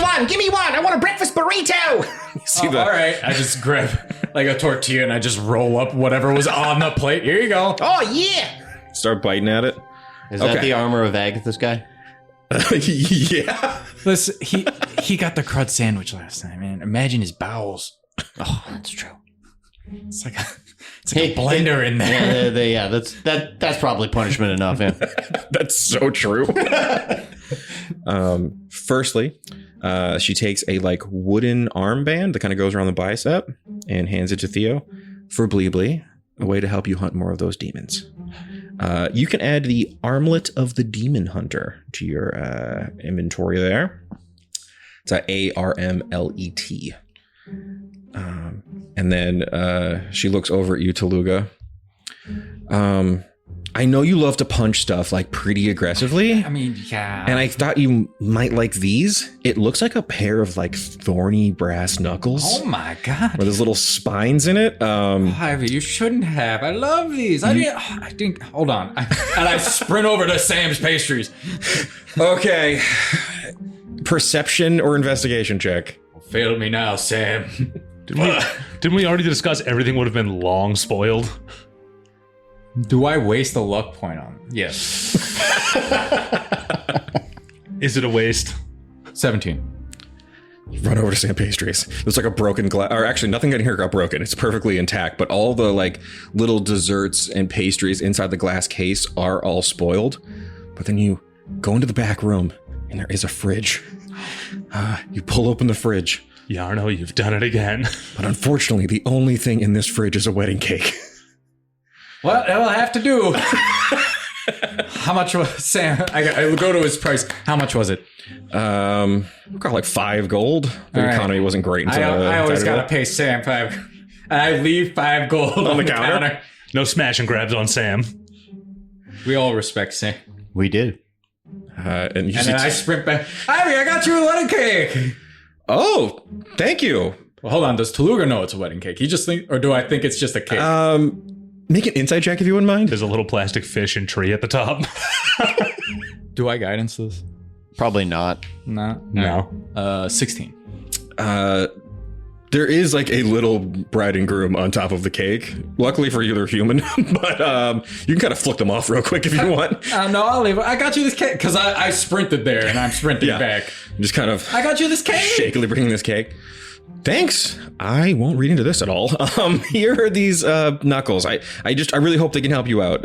one. I want a breakfast burrito. See All right. I just grab like a tortilla and I just roll up whatever was on the plate. Here you go. Oh, yeah. Start biting at it. Is that Okay. the armor of Agatha's guy? Yeah. Listen, he got the crud sandwich last night, man. Imagine his bowels. Oh, that's true. It's like a blender in there. Yeah, that's probably punishment enough. Yeah. That's so true. Firstly, she takes a like wooden armband that kind of goes around the bicep and hands it to Theo for Ploopploopleen, a way to help you hunt more of those demons. You can add the Armlet of the Demon Hunter to your inventory there. It's a ARMLET. And then she looks over at you, Tooluuga. I know you love to punch stuff like pretty aggressively. I mean, yeah. And I thought you might like these. It looks like a pair of like thorny brass knuckles. Oh my god. With those little spines in it. Ivy, you shouldn't have. I love these. I didn't. Hold on. And I sprint over to Sam's pastries. Okay. Perception or investigation check. Fail me now, Sam. Didn't we already discuss everything would have been long spoiled? Do I waste a luck point on it? Yes. Is it a waste? 17. Run over to Sam Pastries. There's like a broken glass, or actually nothing in here got broken. It's perfectly intact, but all the like little desserts and pastries inside the glass case are all spoiled. But then you go into the back room and there is a fridge. You pull open the fridge. Yarno, you've done it again. But unfortunately, the only thing in this fridge is a wedding cake. Well, that'll have to do. How much was Sam? I go to his price. How much was it? We'll call it like 5 gold. The economy wasn't great until I always gotta pay Sam 5. And I leave 5 gold on the counter. No smash and grabs on Sam. We all respect Sam. We did. And then I sprint back. Ivy, I got you a wedding cake. Oh, thank you. Well, hold on. Does Tooluuga know it's a wedding cake? He just think, or do I think it's just a cake? Make an insight check if you wouldn't mind. There's a little plastic fish and tree at the top. Do I guidance this? Probably not. No. 16. There is like a little bride and groom on top of the cake. Luckily for you, they're human, but you can kind of flick them off real quick if you want. No, I'll leave. I got you this cake because I sprinted there and I'm sprinting back. Just kind of. I got you this cake. Shakily bringing this cake. Thanks. I won't read into this at all. Here are these knuckles. I really hope they can help you out.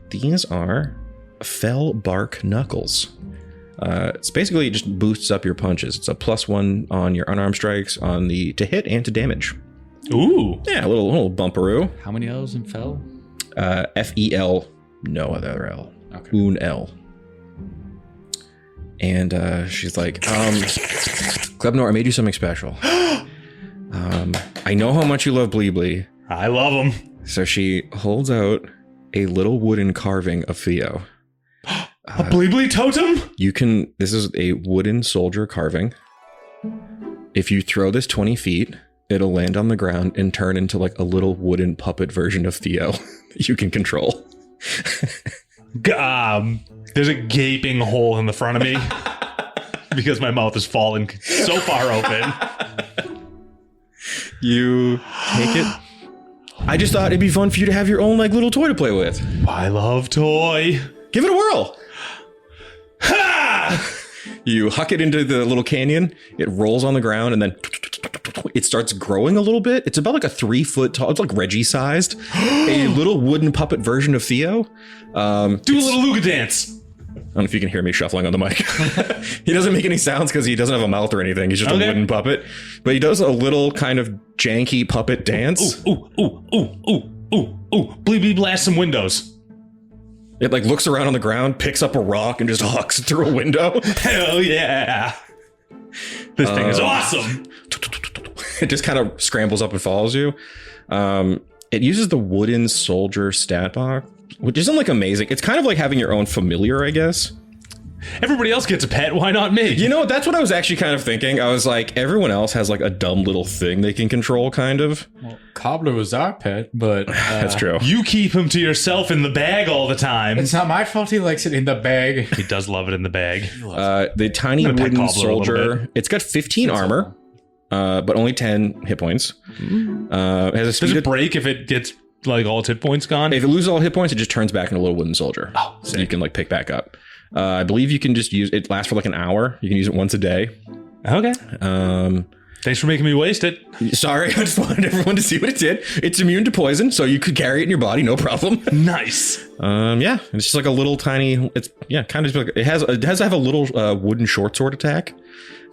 These are fell bark knuckles. It's basically it just boosts up your punches. It's a +1 on your unarmed strikes on the to hit and to damage. Ooh. Yeah, a little bumperoo. How many L's in fell? FEL, no other L. Okay. Un L. And she's like, Glebnor, I made you something special. I know how much you love Bleeblee. I love them. So she holds out a little wooden carving of Theo. A Bleeblee totem? This is a wooden soldier carving. If you throw this 20 feet, it'll land on the ground and turn into like a little wooden puppet version of Theo that you can control. There's a gaping hole in the front of me because my mouth is falling so far open. You take it. I just thought it'd be fun for you to have your own like little toy to play with. I love toy. Give it a whirl. Ha! You huck it into the little canyon. It rolls on the ground and then it starts growing a little bit. It's about like a 3 foot tall. It's like Reggie sized. A little wooden puppet version of Theo. Do a little Luga dance. I don't know if you can hear me shuffling on the mic. He doesn't make any sounds because he doesn't have a mouth or anything. He's just a wooden puppet. But he does a little kind of janky puppet dance. Ooh. Bleeblee blast some windows. It like looks around on the ground, picks up a rock, and just hucks it through a window. Hell yeah. This thing is awesome. It just kind of scrambles up and follows you. It uses the wooden soldier stat box, which isn't like amazing. It's kind of like having your own familiar, I guess. Everybody else gets a pet. Why not me? You know, that's what I was actually kind of thinking. I was like, everyone else has like a dumb little thing they can control, kind of. Well, Cobbler was our pet, but... that's true. You keep him to yourself in the bag all the time. It's not my fault he likes it in the bag. He does love it in the bag. The tiny wooden soldier, it's got 15 armor, but only 10 hit points. Has a speed Does it break if it gets like all its hit points gone? If it loses all hit points, it just turns back into a little wooden soldier. Oh, so you can like pick back up. I believe you can just use it. Lasts for like an hour. You can use it once a day. Okay. Thanks for making me waste it. Sorry, I just wanted everyone to see what it did. It's immune to poison, so you could carry it in your body, no problem. Nice. Yeah, it's just like a little tiny. It's kind of like it has to have a little wooden short sword attack.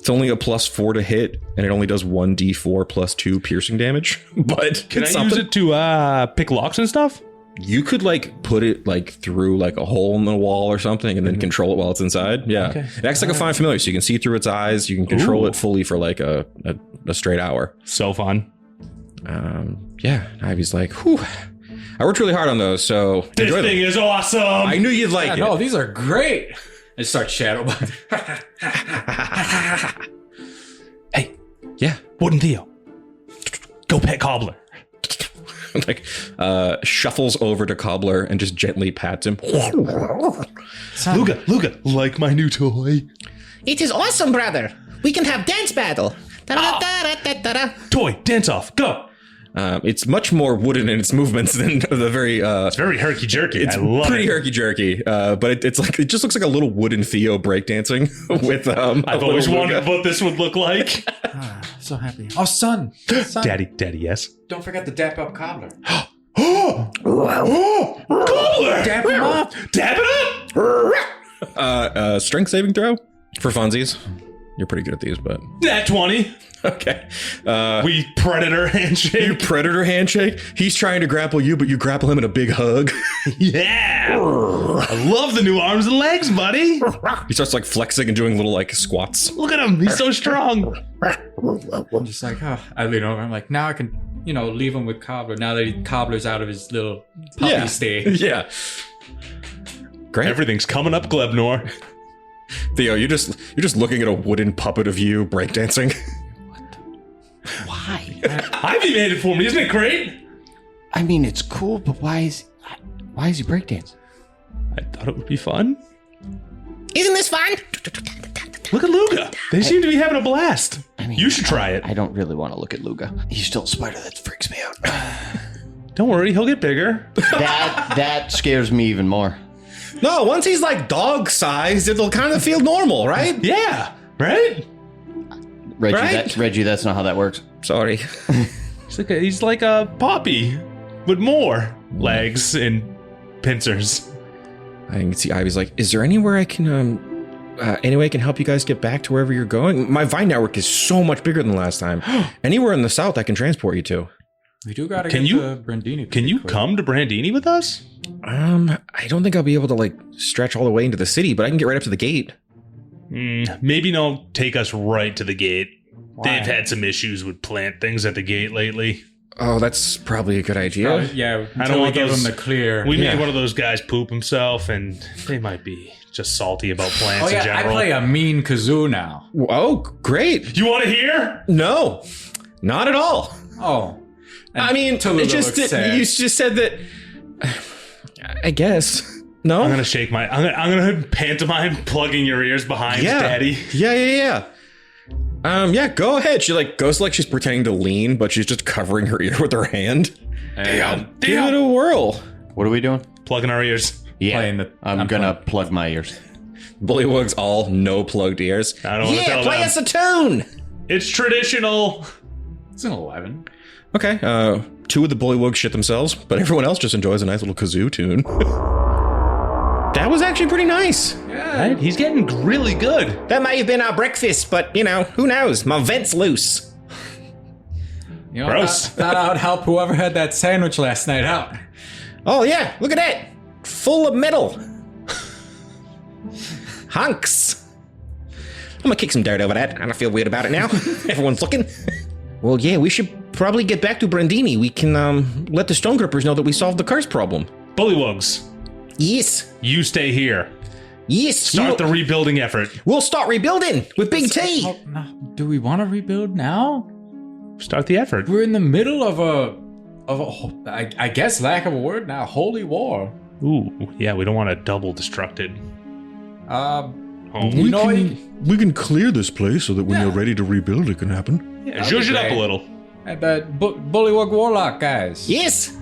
It's only a +4 to hit, and it only does 1d4 +2 piercing damage. But can I use it to pick locks and stuff? You could like put it like through like a hole in the wall or something and then control it while it's inside. Yeah. Okay. It acts like a fine familiar, so you can see through its eyes. You can control it fully for like a straight hour. So fun. Yeah. Ivy's like, whew. I worked really hard on those, so This enjoy thing them. is awesome. I knew you'd like Yeah, it. no, these are great. I start shadow boxing. Hey, Yeah. Wooden Theo, go pet Cobbler. Like, shuffles over to Cobbler and just gently pats him. Luga, like my new toy. It is awesome, brother. We can have dance battle. Da-da-da-da-da-da-da. Toy, dance off, go. It's much more wooden in its movements than the very. It's very herky jerky. It's I love pretty it. herky jerky, but it's like it just looks like a little wooden Theo breakdancing with. I've always wondered what this would look like. So happy. Oh, son. Daddy, yes. Don't forget to dap up Cobbler. Cobbler! Dap him up. Dab it up! Strength saving throw for funsies. You're pretty good at these, but Nat 20. okay. We predator handshake. Predator handshake. He's trying to grapple you, but you grapple him in a big hug. Yeah. I love the new arms and legs, buddy. He starts like flexing and doing little like squats. Look at him. He's so strong. I'm just like, oh. I lean over. I'm like, now I can, leave him with Cobbler. Now that Cobbler's out of his little puppy stage. Yeah. Great. Everything's coming up, Glebnor. Theo, you're just looking at a wooden puppet of you breakdancing. Why? Ivy made it for me. Isn't it great? I mean, it's cool, but why is he breakdancing? I thought it would be fun. Isn't this fun? Look at Luga. They seem to be having a blast. I mean, You should try it. I don't really want to look at Luga. He's still a spider. That freaks me out. Don't worry, he'll get bigger. That scares me even more. No, once he's like dog sized, it'll kind of feel normal, right? Yeah, right? Reggie, Right? Reggie, that's not how that works. Sorry. He's like a poppy with more legs and pincers. I can see Ivy's like, is there anywhere I can, any way I can help you guys get back to wherever you're going? My Vine network is so much bigger than last time. Anywhere in the south I can transport you to. We do gotta Can get you- to Brandini. Can you come to Brandini with us? I don't think I'll be able to like stretch all the way into the city, but I can get right up to the gate. Maybe don't take us right to the gate. Why? They've had some issues with plant things at the gate lately. Oh, that's probably a good idea. Yeah, I don't until we want give those- him the clear. We Yeah. made one of those guys poop himself, and they might be just salty about plants Oh in yeah, I general. play a mean kazoo now. Oh, great. You want to hear? No, not at all. Oh, I mean, Tooluuga it just looks sad. you just said that. I guess. No. I'm gonna shake my. I'm gonna pantomime plugging your ears behind Daddy. Yeah. Yeah, go ahead. She like goes like she's pretending to lean, but she's just covering her ear with her hand. and Give it a whirl. What are we doing? Plugging our ears. Yeah, Playing the- I'm gonna plug my ears. Bullywugs all no plugged ears. I don't want to Yeah, tell play them. us a tune. It's traditional. it's an 11. Okay, two of the bullywugs shit themselves, but everyone else just enjoys a nice little kazoo tune. That was actually pretty nice. Right? He's getting really good. That may have been our breakfast, but who knows? My vent's loose. Gross. Thought I would help whoever had that sandwich last night out. Oh yeah, look at that. Full of metal. Hunks. I'm gonna kick some dirt over that. I don't feel weird about it now. Everyone's looking. Well, yeah, we should probably get back to Brandini. We can let the Stone Grippers know that we solved the curse problem. Bullywugs, Yes. you stay here. Yes. Start the rebuilding effort. We'll start rebuilding with Big T. Oh, no. Do we want to rebuild now? Start the effort. We're in the middle of a I guess lack of a word now, holy war. Ooh, yeah, we don't want to double destructed. You know, We can clear this place so that when you're ready to rebuild, it can happen. Yeah, That'd zhuzh be it up a great. little. the Bullywug Warlock guys. Yes.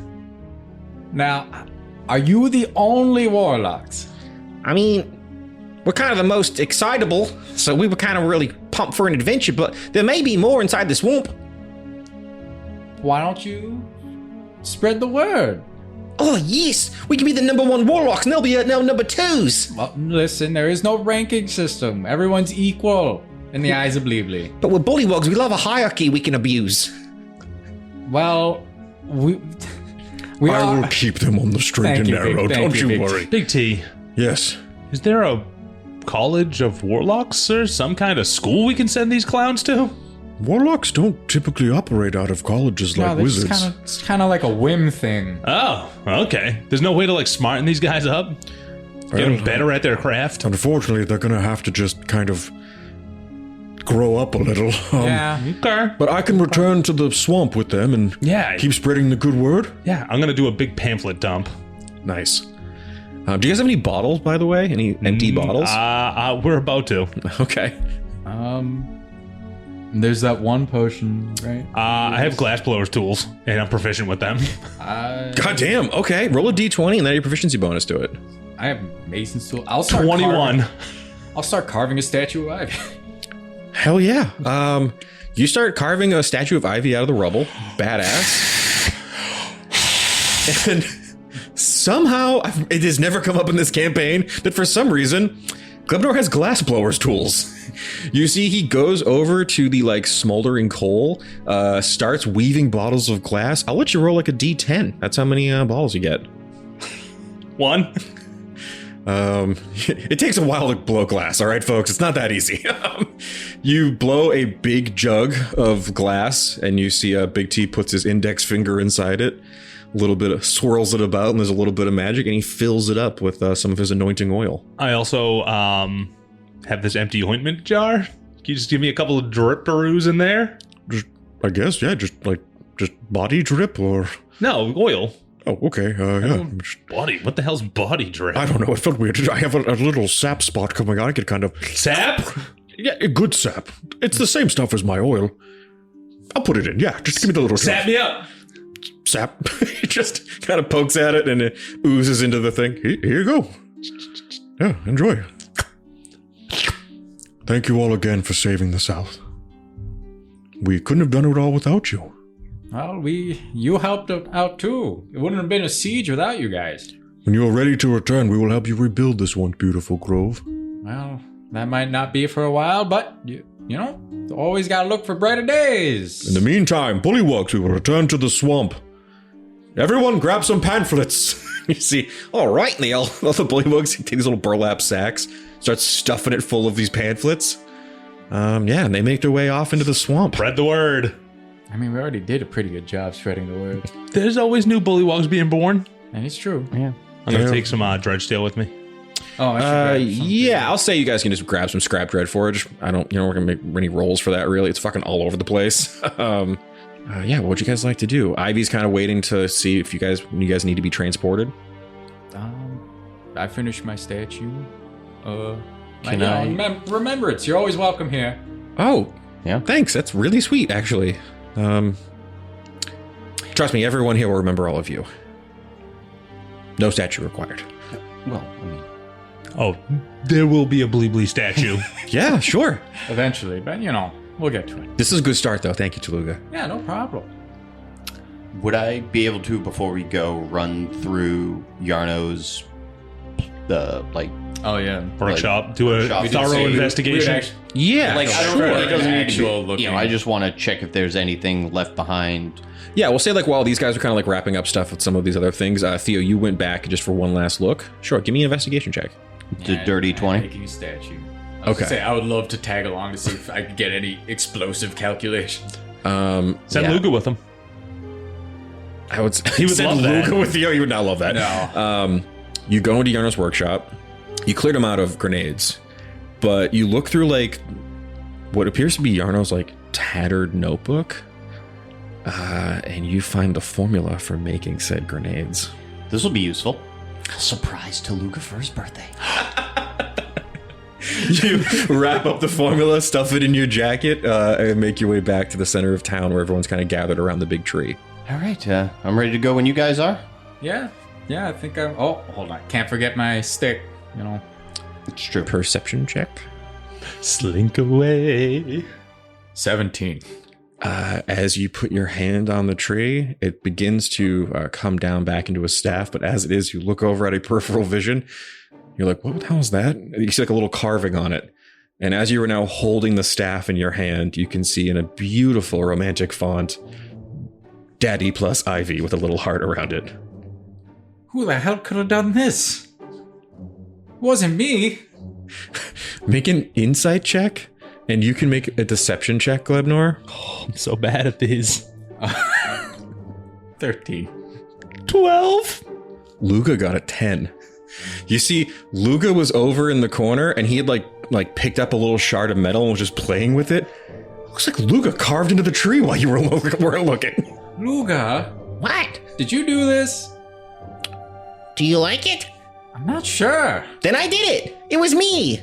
Now, are you the only warlocks? I mean, we're kind of the most excitable, so we were kind of really pumped for an adventure, but there may be more inside the swamp. Why don't you spread the word? Oh, yes. We can be the #1 warlocks, and they'll be number 2s. Well, listen, there is no ranking system. Everyone's equal in the eyes of Bleebly. But with bullywugs, we love a hierarchy we can abuse. Well, we I are. will keep them on the straight and Thank you, Big- narrow. thank Don't you, you Big worry. Big T, Yes. is there a college of warlocks or some kind of school we can send these clowns to? Warlocks don't typically operate out of colleges like they're wizards. just it's kind of like a whim thing. Oh, okay. There's no way to like smarten these guys up? Get them better at their craft? Unfortunately, they're gonna have to just kind of grow up a little. Yeah. Okay. But I can return to the swamp with them and Yeah. keep spreading the good word. Yeah, I'm gonna do a big pamphlet dump. Nice. Do you guys have any bottles, by the way? Any empty bottles? We're about to. Okay. There's that one potion, right? I have glassblower's tools, and I'm proficient with them. God damn. Okay. Roll a d20 and then your proficiency bonus to it. I have Mason's tool. I'll start 21. I'll start carving a statue of Ivy. Hell yeah. You start carving a statue of Ivy out of the rubble. Badass. And somehow, it has never come up in this campaign that for some reason, Glebnor has glassblower's tools. You see, he goes over to the like smoldering coal, starts weaving bottles of glass. I'll let you roll like a d10. That's how many bottles you get. 1. It takes a while to blow glass, all right, folks? It's not that easy. You blow a big jug of glass, and you see Big T puts his index finger inside it, a little bit of swirls it about, and there's a little bit of magic, and he fills it up with some of his anointing oil. I also have this empty ointment jar. Can you just give me a couple of drip-peroos in there? I guess, yeah, just body drip or... No, oil. Oh, okay, yeah. Body? What the hell's body drip? I don't know, it felt weird. I have a little sap spot coming out. I could kind of... Sap? Yeah, a good sap. It's the same stuff as my oil. I'll put it in, yeah. Just give me the little... Sap me up. Sap. He just kind of pokes at it, and it oozes into the thing. Here you go. Yeah, enjoy. Thank you all again for saving the South. We couldn't have done it all without you. Well, you helped out too. It wouldn't have been a siege without you guys. When you are ready to return, we will help you rebuild this one beautiful grove. Well, that might not be for a while, but you know, always gotta look for brighter days. In the meantime, bullywugs, we will return to the swamp. Everyone grab some pamphlets. You see, all right, Neil. All the bullywugs take these little burlap sacks, start stuffing it full of these pamphlets. Yeah, and they make their way off into the swamp. Spread the word. I mean, we already did a pretty good job spreading the word. There's always new bullywugs being born. And it's true. Yeah. I'm gonna take some dredge steel with me. Oh, I should Yeah, I'll say you guys can just grab some scrap dread forage. We're gonna make any rolls for that, really. It's fucking all over the place. Yeah, what would you guys like to do? Ivy's kind of waiting to see if you guys need to be transported. I finished my statue. Can I- Remembrance, you're always welcome here. Oh, Yeah. thanks. That's really sweet, actually. Trust me, everyone here will remember all of you. No statue required. Well, I mean, Oh, there will be a Bleeblee statue. Yeah, sure. Eventually, but we'll get to it. This is a good start, though. Thank you, Tooluuga. Yeah, no problem. would I be able to, before we go, run through Yarno's, Oh yeah, Workshop. Do a Workshop. thorough investigation. Yeah, like, I don't sure. know, It doesn't actual looking. I just want to check if there's anything left behind. Yeah, we'll say while these guys are kind of wrapping up stuff with some of these other things, Theo, you went back just for one last look. Sure, give me an investigation check. The dirty 20. Making a statue. I was gonna say, I would love to tag along to see if I could get any explosive calculations. Send yeah. Luga with him. I would. He would send love that. Luga with Theo. You would not love that. No. You go into Yarno's workshop. You cleared him out of grenades, but you look through what appears to be Yarno's tattered notebook, and you find the formula for making said grenades. This will be useful. Surprise Tooluuga for his birthday. You wrap up the formula, stuff it in your jacket, and make your way back to the center of town where everyone's kind of gathered around the big tree. All right, I'm ready to go when you guys are. Yeah, I think I'm. Oh, hold on. Can't forget my stick. It's true. Perception check. Slink away. 17. As you put your hand on the tree, it begins to come down back into a staff, but as it is, you look over at a peripheral vision. You're like, what the hell is that? You see a little carving on it. And as you are now holding the staff in your hand, you can see in a beautiful romantic font, Daddy plus Ivy with a little heart around it. Who the hell could have done this? It wasn't me. Make an insight check And you can make a deception check, Glebnor. I'm so bad at these. 13. 12. Luga got a 10. You see, Luga was over in the corner, and he had like picked up a little shard of metal and was just playing with it. Looks like Luga carved into the tree while you were looking. Luga, What? did you do this? Do you like it? I'm not sure. Then I did it. It was me.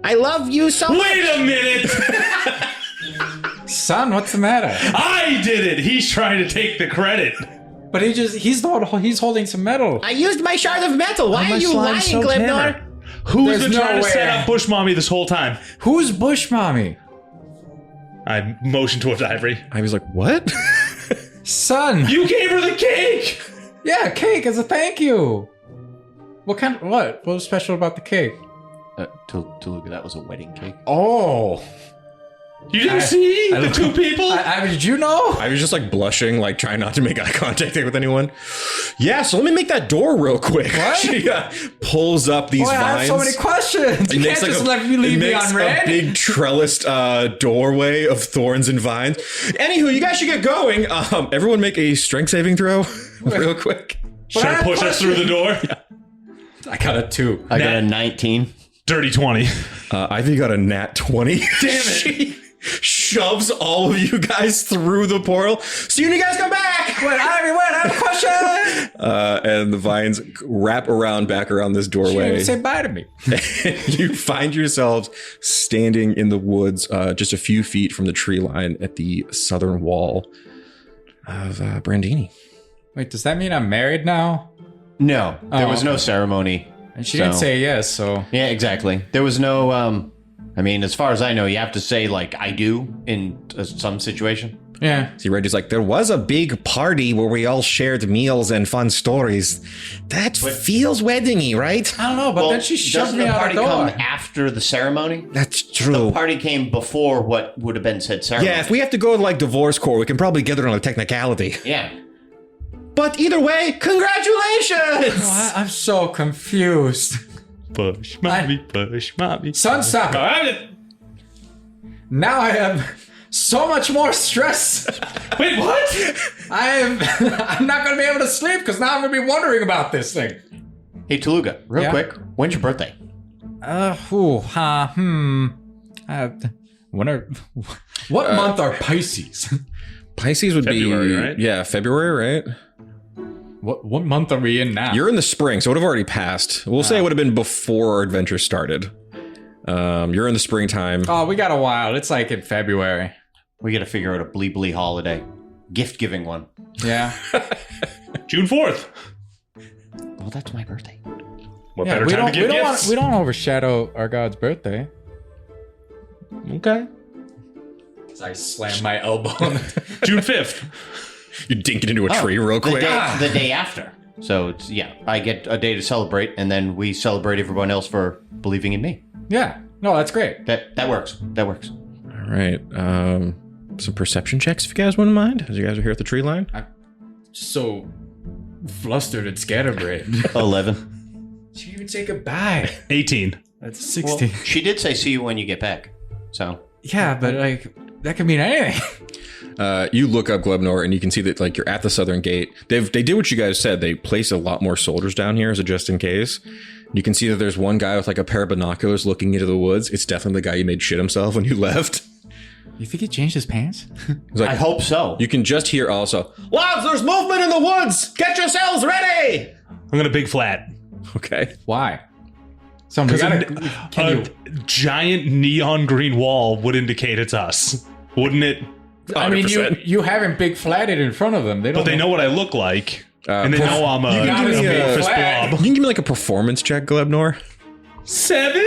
I love you so much. Wait a minute! Son, what's the matter? I did it! He's trying to take the credit. But he's holding some metal. I used my shard of metal. Why are you lying, Glebnor? Who's There's been no trying to way. set up Bush Mommy this whole time? Who's Bush Mommy? I motioned towards Ivory. I was like, what? Son. You gave her the cake! Yeah, cake as a thank you. What was special about the cake? Tooluuga, that was a wedding cake. Oh. You didn't see the two people? Did you know? I was just like blushing, like trying not to make eye contact with anyone. Yeah, so let me make that door real quick. What? She pulls up these Boy, vines. I have so many questions. You It can't makes just like leave me it makes on a red. big trellised doorway of thorns and vines. Anywho, you guys should get going. Everyone make a strength saving throw real quick. Trying to push us through the door? I got a 2. I got a 19. Dirty 20. Ivy got a nat 20. Damn it. She shoves all of you guys through the portal. See you when you guys come back. Wait, I have a question. And the vines wrap back around this She doorway. didn't say bye to me. You find yourselves standing in the woods just a few feet from the tree line at the southern wall of Brandini. Wait, does that mean I'm married now? No, there was no okay. ceremony. And she didn't So- say yes, so. Yeah, exactly. There was no, I mean, as far as I know, you have to say, like, I do in some situation. Yeah. See, Reggie's like, there was a big party where we all shared meals and fun stories. That feels weddingy, right? I don't know, but then she shoved doesn't me the out party the door. come after the ceremony? That's The true. party came before what would have been said ceremony. Yeah, if we have to go to like divorce court, we can probably get it on a technicality. Yeah. But either way, congratulations! I'm so confused. Push mommy. Son, stop. Now I have so much more stress. Wait, what? I'm not going to be able to sleep because now I'm going to be wondering about this thing. Hey, Tooluuga, real Yeah? quick, when's your birthday? What month are Pisces? Pisces would February, be right? Yeah, February, right? What month are we in now? You're in the spring, so it would have already passed. We'll say it would have been before our adventure started. You're in the springtime. Oh, we got a while. It's like in February. We got to figure out a Ploopploopleen holiday. Gift-giving one. Yeah. June 4th. Well, that's my birthday. What Yeah, better we time don't, to give we, don't gifts? we don't overshadow our God's birthday. Okay. I slam my elbow on the June 5th. You dink it into a tree real The quick. the day after. So, it's, yeah, I get a day to celebrate, and then we celebrate everyone else for believing in me. Yeah. No, that's great. That works. That works. All right. Some perception checks if you guys wouldn't mind, as you guys are here at the tree line. So flustered and scatterbrained. 11. She didn't even say goodbye. 18. That's 16. She did say see you when you get back. So, Yeah, but like that could mean anything. You look up Glebnor and you can see that like you're at the southern gate. They did what you guys said. They placed a lot more soldiers down here as a just in case. You can see that there's one guy with like a pair of binoculars looking into the woods. It's definitely the guy you made shit himself when you left. You think he changed his pants? He's like, I hope so. you can just hear also, lads, there's movement in the woods. Get yourselves ready. I'm going to big flat. Okay. Why? Somebody A giant neon green wall would indicate it's us, wouldn't it? I mean, 100%. you haven't big flatted in front of them. They don't. But they know what I look like. And they know I'm a, can give me big a fist flag. blob. You can give me like a performance check, Glebnor. 7?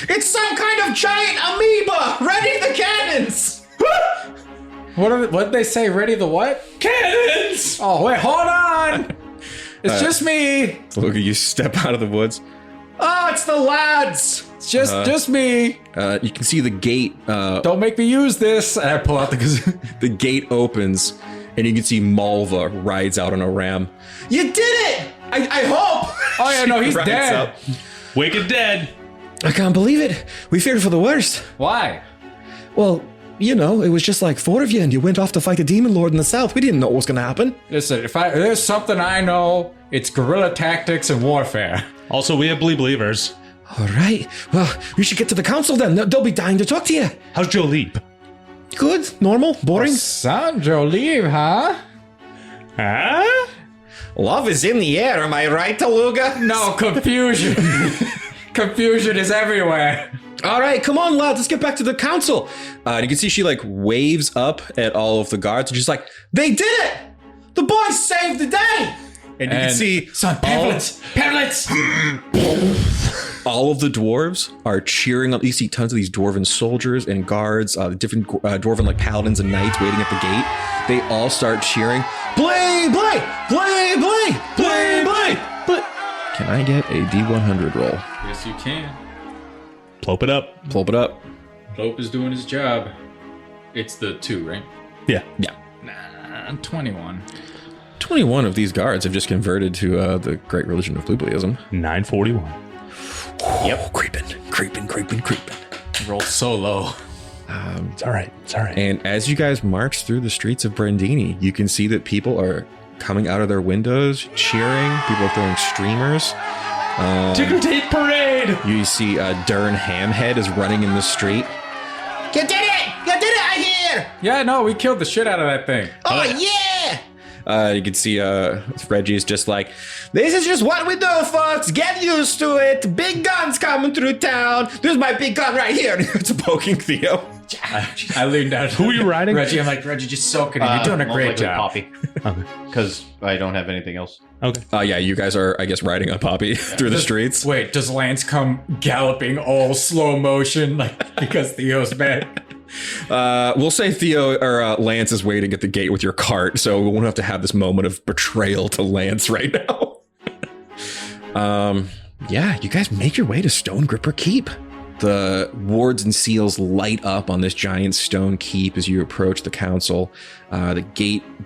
It's some kind of giant amoeba. Ready the cannons. What did they say? Ready the what? Cannons! Oh wait, hold on. It's just me. So look, you step out of the woods. Oh, it's the lads. It's just me. You can see the gate. Don't make me use this. And I pull out the kazoo. The gate opens, and you can see Malva rides out on a ram. You did it! I hope. Oh yeah, no, he's Rides dead. up. Wicked dead. I can't believe it. We feared for the worst. Why? Well, you know, it was just like 4 of you and you went off to fight a demon lord in the south. We didn't know what was going to happen. Listen, if there's something I know, it's guerrilla tactics and warfare. Also, we have believers. All right. Well, we should get to the council then. They'll be dying to talk to you. How's Jolene? Good. Normal. Boring. Son, Jolie, huh? Huh? Love is in the air, am I right, Tooluuga? No, confusion. Confusion is everywhere. All right, come on, lads. Let's get back to the council. And you can see she like waves up at all of the guards and she's like, they did it! The boys saved the day! And you can see Son, pamphlets! all of the dwarves are cheering up. You see tons of these dwarven soldiers and guards, different dwarven like paladins and knights waiting at the gate. They all start cheering, Blay, Blay, Blay, Blay, Blay, Blay. But can I get a D100 roll? Yes, you can. Ploop it up. Ploop it up. Ploop is doing his job. It's the 2, right? Yeah. Yeah. 21. 21 of these guards have just converted to the great religion of Ploopploopleen. 941. Yep. Creeping. Roll so low. It's all right. And as you guys march through the streets of Brandini, you can see that people are coming out of their windows, cheering. People are throwing streamers. Ticker tape parade! You see Dern Hamhead is running in the street. You did it! You did it, I hear! Yeah, no, we killed the shit out of that thing. Oh, yeah! You can see Reggie's just like, this is just what we do, folks. Get used to it. Big guns coming through town. There's my big gun right here. It's poking Theo. I leaned down. Who are you riding? Reggie, I'm like, Reggie, just soak it in. You're doing a great job. Poppy. Because I don't have anything else. Okay. Yeah, you guys are, I guess, riding on Poppy through the streets. Wait, does Lance come galloping all slow motion, like, because Theo's bad? We'll say Theo or Lance is waiting at the gate with your cart, so we won't have to have this moment of betrayal to Lance right now. Yeah, you guys make your way to Stone Gripper Keep. The wards and seals light up on this giant stone keep as you approach the council. The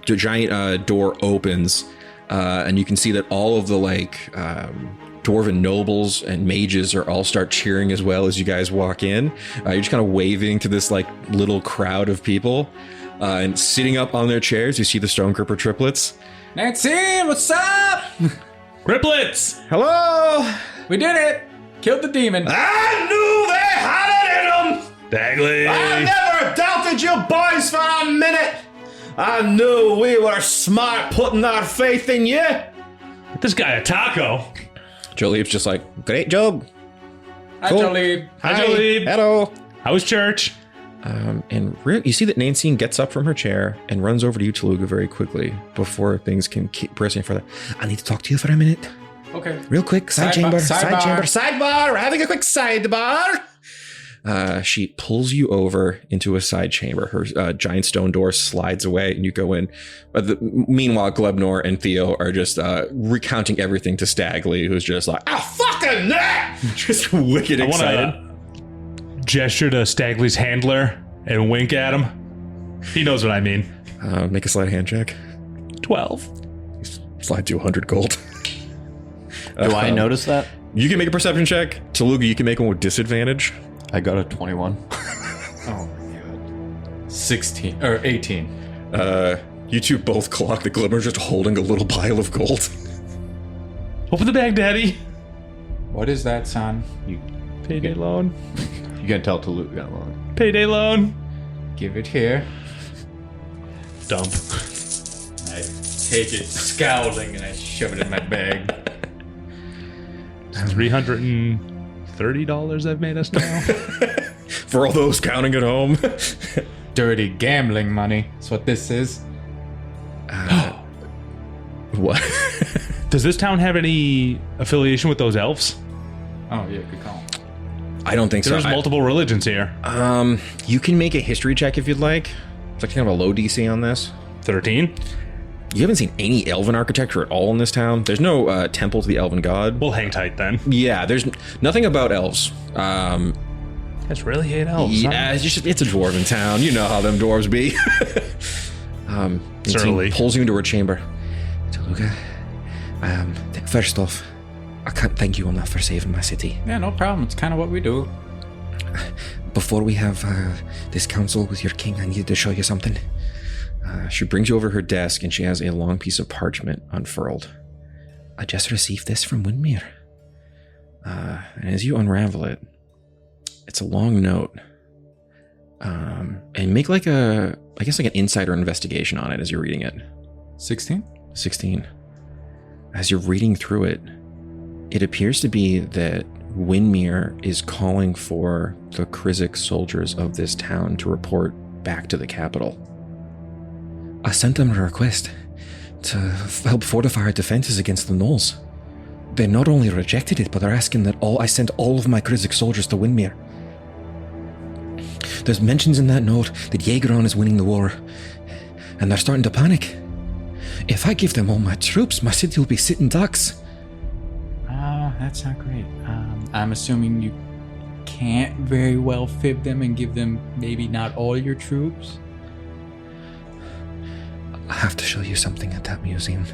giant door opens, and you can see that all of the dwarven nobles and mages are all start cheering as well as you guys walk in. You're just kind of waving to this little crowd of people, and sitting up on their chairs, you see the Stone Gripper triplets. Nancy, what's up? Griplets! Hello! We did it. Killed the demon. I knew they had it in them! Dagley! I never doubted you boys for a minute! I knew we were smart putting our faith in you! This guy a taco. Jolie's just like, great job. Hi, Cool. Jolie. Hi, Jolie. Hello. How was church? And you see that Nancy gets up from her chair and runs over to you, Tooluuga, very quickly before things can keep pressing further. I need to talk to you for a minute. Okay. Real quick, side chamber. sidebar. Sidebar. We're having a quick sidebar. She pulls you over into a side chamber. Her giant stone door slides away and you go in. Meanwhile, Glebnor and Theo are just recounting everything to Stagley, who's just like, oh, fucking that! Just wicked excited. I want to gesture to Stagley's handler and wink at him. He knows what I mean. Make a sleight of hand check. 12. Slide you 100 gold. Do I notice that? You can make a perception check. Tooluuga, you can make one with disadvantage. I got a 21. Oh my god. 16 or 18. You two both clock that Glebnor's just holding a little pile of gold. Open the bag, Daddy. What is that, son? Payday loan. You can tell Tooluuga got one. Payday loan. Give it here. Dump. I take it scowling and I shove it in my bag. $330 I've made us now. For all those counting at home. Dirty gambling money. That's what this is. What? Does this town have any affiliation with those elves? Oh yeah, good call. I don't think There's so. multiple religions here. You can make a history check if you'd like. It's like kind of a low DC on this. 13? You haven't seen any elven architecture at all in this town. There's no temple to the elven god. We'll hang tight then. Yeah, there's nothing about elves. That's really hate elves. Yeah, it's a dwarven town. You know how them dwarves be. Certainly. Pulls you into her chamber. Tooluuga, first off, I can't thank you enough for saving my city. Yeah, no problem. It's kind of what we do. before we have this council with your king, I need to show you something. She brings you over her desk, and she has a long piece of parchment unfurled. I just received this from Windmere. And as you unravel it, it's a long note. And make like an insider investigation on it as you're reading it. 16? 16. As you're reading through it, it appears to be that Windmere is calling for the Krizik soldiers of this town to report back to the capital. I sent them a request to help fortify our defenses against the gnolls. They not only rejected it, but they're asking that I sent all of my Krizik soldiers to Windmere. There's mentions in that note that Jaegeron is winning the war, and they're starting to panic. If I give them all my troops, my city will be sitting ducks. That's not great. I'm assuming you can't very well fib them and give them maybe not all your troops? I have to show you something at that museum.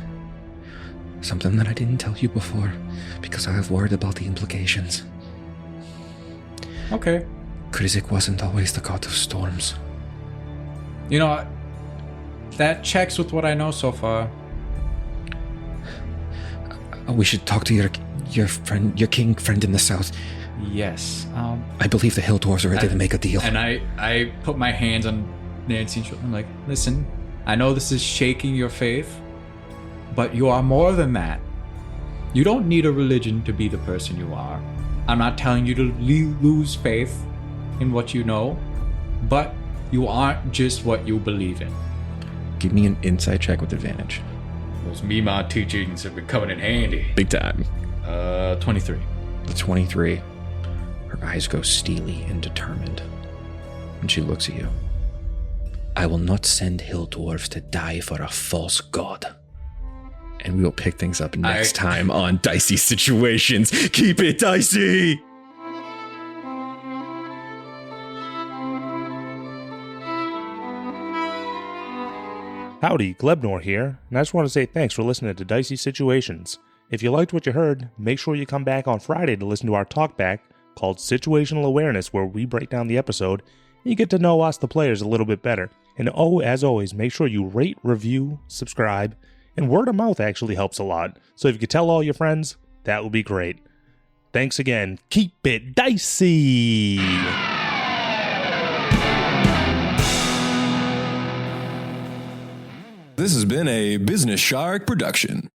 Something that I didn't tell you before, because I have worried about the implications. Okay. Krizik wasn't always the god of storms. You know, that checks with what I know so far. We should talk to your friend, your king friend in the south. Yes. I believe the Hill Dwarves are ready to make a deal. And I put my hands on Nancy's shoulder. I'm like, listen, I know this is shaking your faith, but you are more than that. You don't need a religion to be the person you are. I'm not telling you to lose faith in what you know, but you aren't just what you believe in. Give me an insight check with advantage. Those Mima teachings have been coming in handy. Big time. 23. The 23. Her eyes go steely and determined. And she looks at you. I will not send Hill Dwarves to die for a false god. And we will pick things up next time on Dicey Situations. Keep it dicey! Howdy, Glebnor here, and I just want to say thanks for listening to Dicey Situations. If you liked what you heard, make sure you come back on Friday to listen to our talkback called Situational Awareness, where we break down the episode and you get to know us, the players, a little bit better. And as always, make sure you rate, review, subscribe, and word of mouth actually helps a lot. So if you could tell all your friends, that would be great. Thanks again. Keep it dicey! This has been a Business Shark production.